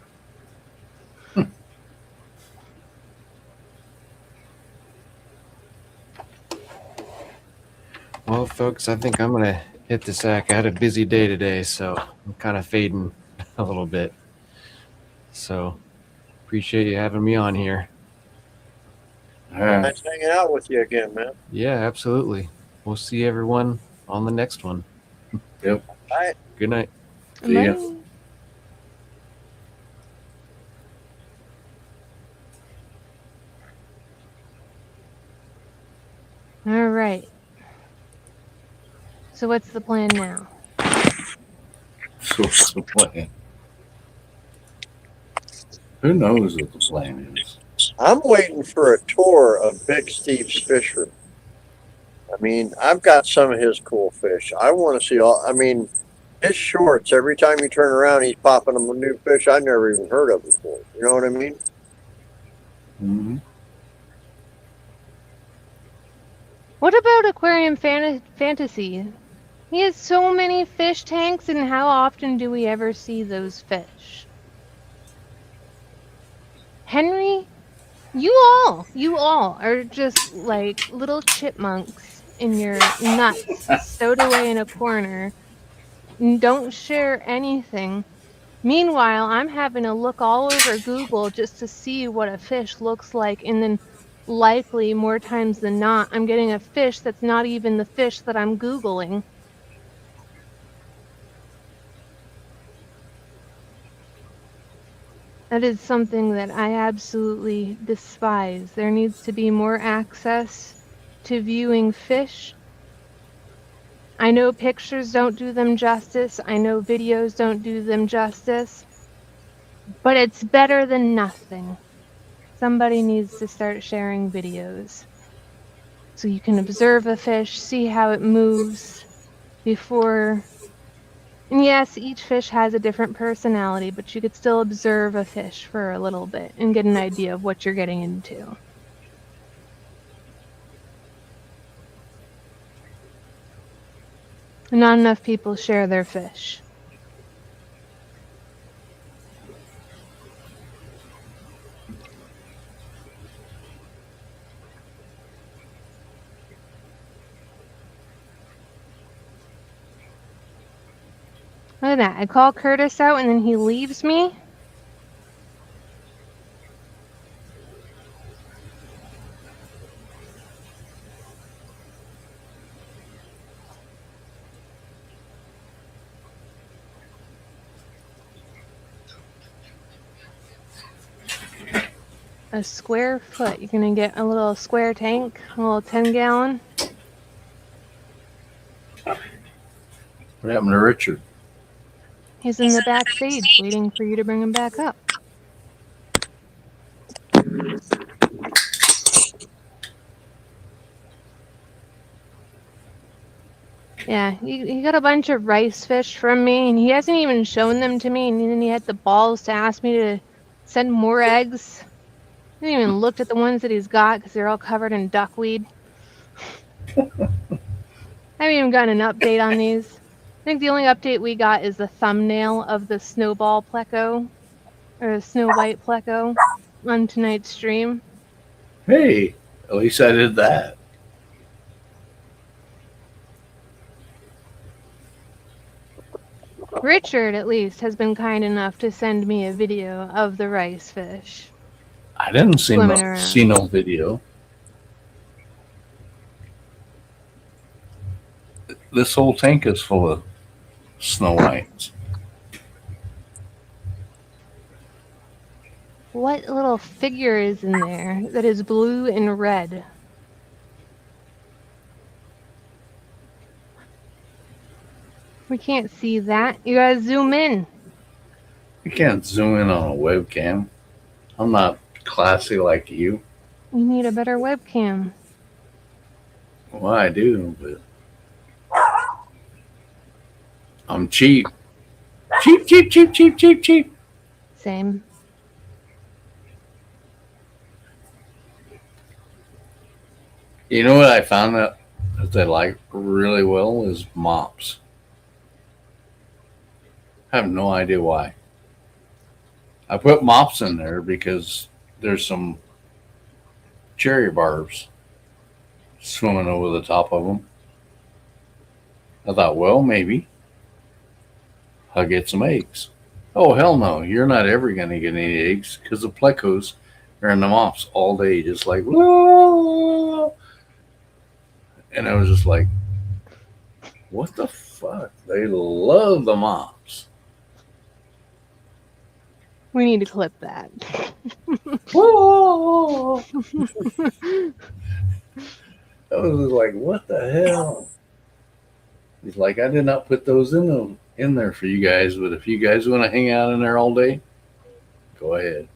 Well, folks, I think I'm going to hit the sack. I had a busy day today, so I'm kind of fading a little bit. So appreciate you having me on here. All right. Nice hanging out with you again, man. Yeah, absolutely. We'll see everyone on the next one. All right. Good night. See ya. Bye. All right. So what's the plan now? So what's the plan? Who knows what the plan is? I'm waiting for a tour of Big Steve's fish room. I mean, I've got some of his cool fish. I want to see all. I mean, his shorts. Every time you turn around, he's popping them a new fish I never even heard of before. You know what I mean? Mm-hmm. What about Aquarium Fantasy? He has so many fish tanks, and how often do we ever see those fish? Henry, you all are just like little chipmunks in your nuts, stowed away in a corner, and don't share anything. Meanwhile, I'm having to look all over Google just to see what a fish looks like, and then likely more times than not, I'm getting a fish that's not even the fish that I'm Googling. That is something that I absolutely despise. There needs to be more access to viewing fish. I know pictures don't do them justice. I know videos don't do them justice. But it's better than nothing. Somebody needs to start sharing videos so you can observe a fish, see how it moves before. And yes, each fish has a different personality, but you could still observe a fish for a little bit and get an idea of what you're getting into. Not enough people share their fish. Look at that. I call Curtis out and then he leaves me. a square foot. You're gonna get a little square tank, a little 10-gallon. What happened to Richard? He's in the backstage waiting for you to bring him back up. Yeah, he got a bunch of rice fish from me, and he hasn't even shown them to me, and then he had the balls to ask me to send more eggs. I haven't even looked at the ones that he's got because they're all covered in duckweed. I haven't even gotten an update on these. I think the only update we got is the thumbnail of the snowball pleco, or snow white pleco, on tonight's stream. Hey, at least I did that. Richard, at least, has been kind enough to send me a video of the rice fish. I didn't see Swimming around. no video. This whole tank is full of snow whites. What little figure is in there that is blue and red? We can't see that. You gotta zoom in. You can't zoom in on a webcam. I'm not classy like you. You need a better webcam. Well, I do, but I'm cheap. Cheap, cheap, cheap, cheap, cheap, cheap. Same. You know what I found that they like really well is mops. I have no idea why. I put mops in there because there's some cherry barbs swimming over the top of them. I thought, well, maybe I'll get some eggs. Oh, hell no. You're not ever going to get any eggs because the plecos are in the mops all day, just like, whoa. And I was just like, what the fuck? They love the mops. We need to clip that. Whoa. I was just like, what the hell? He's like, I did not put those in there for you guys, but if you guys want to hang out in there all day, go ahead.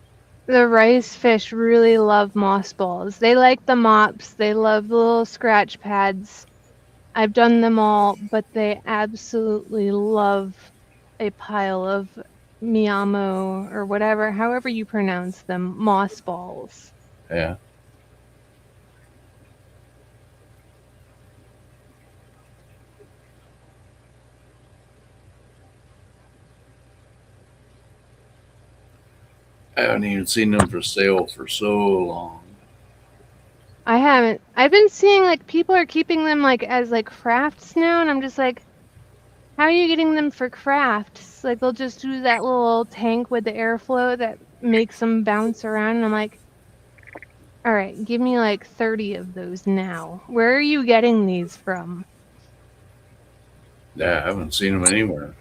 The rice fish really love moss balls. They like the mops. They love the little scratch pads. I've done them all, but they absolutely love a pile of Miyamo or whatever, however you pronounce them, moss balls. Yeah. I haven't even seen them for sale for so long. I haven't. I've been seeing like people are keeping them like as like crafts now, and I'm just like, how are you getting them for crafts? Like they'll just do that little tank with the airflow that makes them bounce around, and I'm like, all right, give me like 30 of those now. Where are you getting these from? Yeah, I haven't seen them anywhere.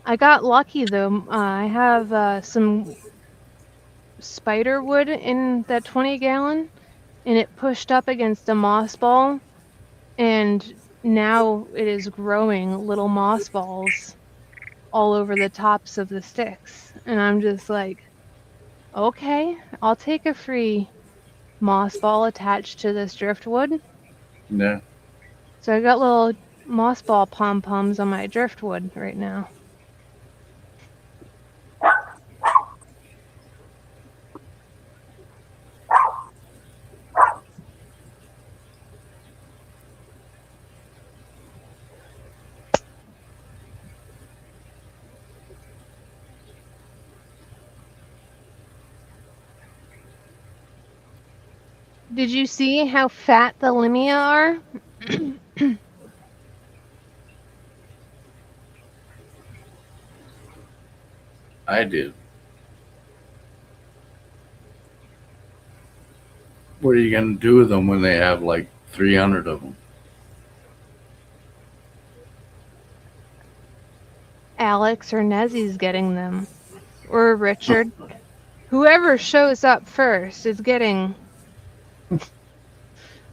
I got lucky though. I have some spider wood in that 20-gallon, and it pushed up against a moss ball, and now it is growing little moss balls all over the tops of the sticks. And I'm just like, okay, I'll take a free moss ball attached to this driftwood. Yeah. So I got little moss ball pom-poms on my driftwood right now. Did you see how fat the limia are? I did. What are you going to do with them when they have like 300 of them? Alex or Nezzy's getting them. Or Richard. Whoever shows up first is getting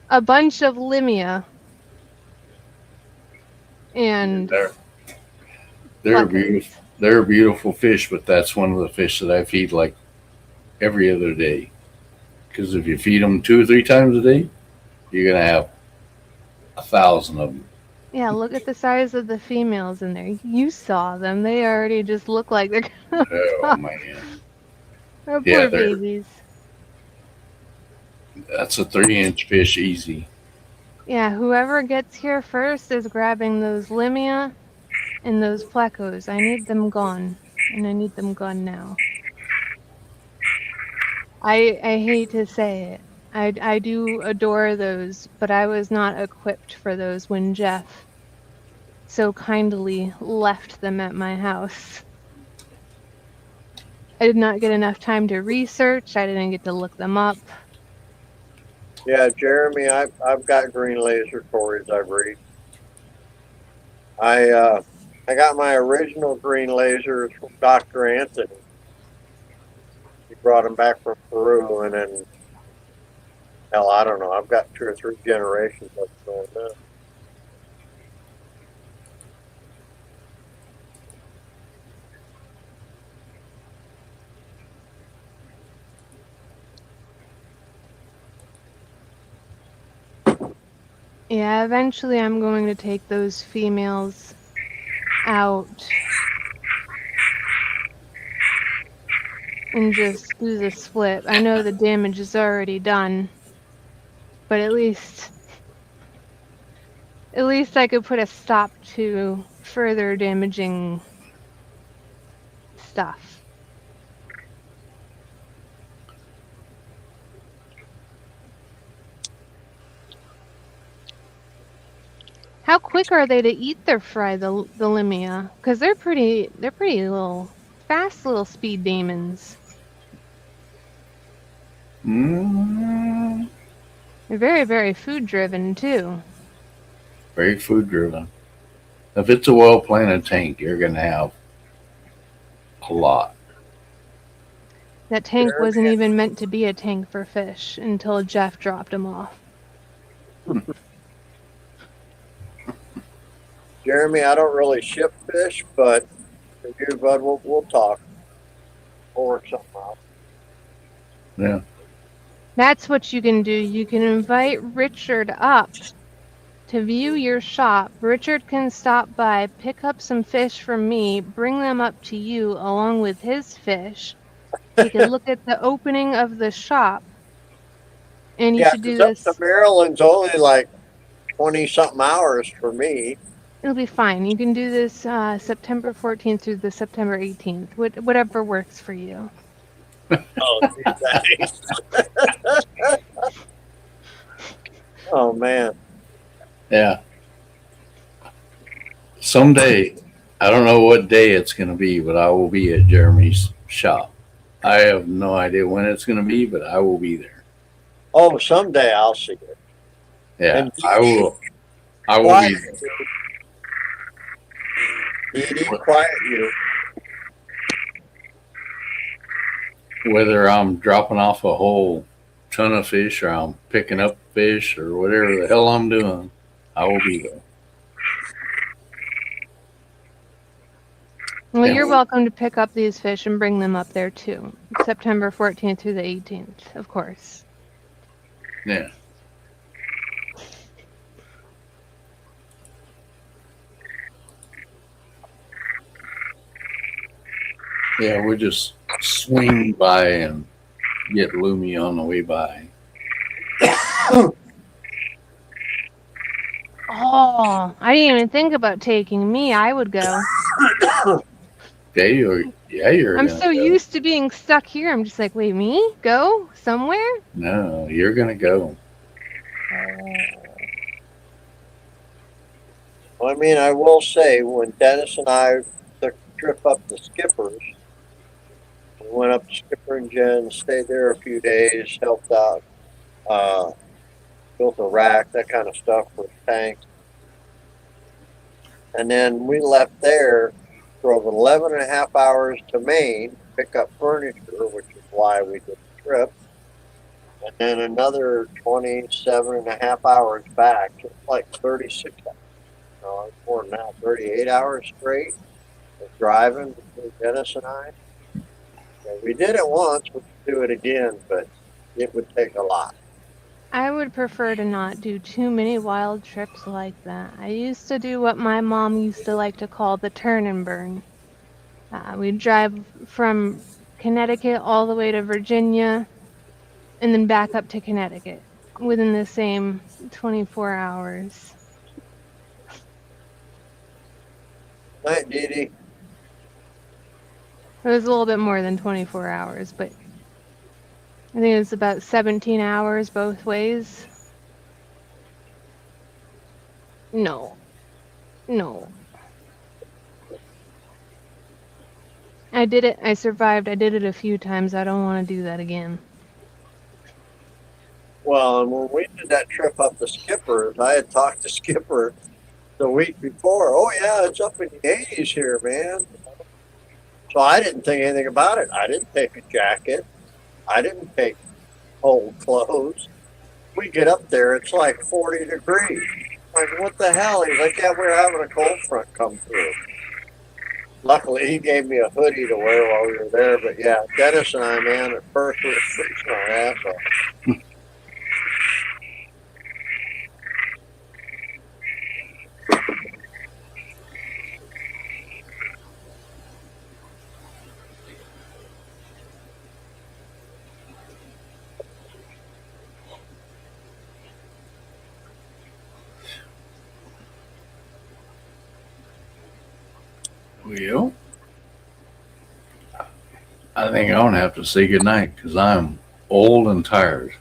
a bunch of limia and They're Pluckers. beautiful. They're beautiful fish, but that's one of the fish that I feed like every other day. Because if you feed them 2 or 3 times a day, you're gonna have 1,000 of them. Yeah, look at the size of the females in there. You saw them. They already just look like they're Oh man, poor Yeah, they're- babies. that's a 3-inch fish easy. Yeah, whoever gets here first is grabbing those limia and those plecos. I need them gone, and I need them gone now. I hate to say it. I do adore those, but I was not equipped for those when Jeff so kindly left them at my house. I did not get enough time to research. I didn't get to look them up. Yeah, Jeremy, I've got green laser Corys I breed. I got my original green lasers from Dr. Anthony. He brought them back from Peru, and then hell, I don't know. I've got 2 or 3 generations of them now. Yeah, eventually I'm going to take those females out and just do the split. I know the damage is already done, but at least I could put a stop to further damaging stuff. How quick are they to eat their fry, the limia? Because they're pretty little, fast little speed demons. Mm, They're very, very food driven too. very food driven. If it's a well planted tank, you're gonna have a lot. That tank Sure, wasn't yeah. even meant to be a tank for fish until Jeff dropped them off. Jeremy, I don't really ship fish, but for you, bud, we'll talk. We'll work something out. Yeah. That's what you can do. You can invite Richard up to view your shop. Richard can stop by, pick up some fish from me, bring them up to you along with his fish. He can look at the opening of the shop. And you Yeah, should do 'cause this. up to Maryland's only like 20-something hours for me. It'll be fine. You can do this September 14th through the September 18th. Whatever works for you. Oh, thanks. Oh man. Yeah. Someday, I don't know what day it's going to be, but I will be at Jeremy's shop. I have no idea when it's going to be, but I will be there. Oh, someday I'll see it. Yeah, And I will. I will Quiet be there. you. Edie, quiet you. Whether I'm dropping off a whole ton of fish or I'm picking up fish or whatever the hell I'm doing, I will be there. Well, Yeah. you're welcome to pick up these fish and bring them up there too. September 14th through the 18th, of course. Yeah. Yeah, we'll just swing by and get Lumi on the way by. Oh, I didn't even think about taking me. I would go. Okay, you're I'm gonna so go. used to being stuck here. I'm just like, wait, me? Go somewhere? No, you're gonna go. Well, I mean, I will say, when Dennis and I took a trip up to Skipper's, we went up to Skipper and Jen, stayed there a few days, helped out, built a rack, that kind of stuff for the tanks. And then we left there, drove 11 and a half hours to Maine to pick up furniture, which is why we did the trip. And then another 27 and a half hours back. It's like 36 hours. No, it's more than that, 38 hours straight of driving between Dennis and I. And we did it once, we could do it again, but it would take a lot. I would prefer to not do too many wild trips like that. I used to do what my mom used to like to call the turn and burn. We'd drive from Connecticut all the way to Virginia and then back up to Connecticut within the same 24 hours. Night, Dee Dee. It was a little bit more than 24 hours, but I think it was about 17 hours both ways. No. I did it. I survived. I did it a few times. I don't want to do that again. Well, and when we did that trip up to Skipper's, I had talked to Skipper the week before. Oh, yeah, it's up in the 80s here, man. So I didn't think anything about it. I didn't take a jacket. I didn't take old clothes. We get up there, it's like 40 degrees. Like, what the hell? He's like, yeah, we're having a cold front come through. Luckily, he gave me a hoodie to wear while we were there. But yeah, Dennis and I, man, at first we were freezing our ass off. Well, I think I'm gonna have to say goodnight because I'm old and tired.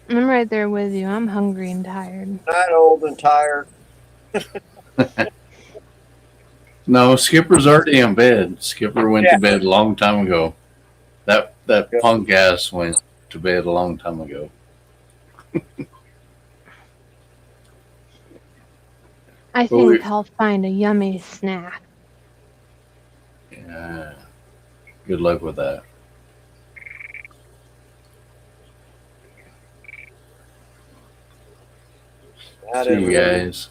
I'm right there with you. I'm hungry and tired. Not old and tired. No, Skipper's already in bed. Skipper went to bed a long time ago. That punk ass went to bed a long time ago. I Well, think I'll find a yummy snack. Yeah. Good luck with that. That See is you guys.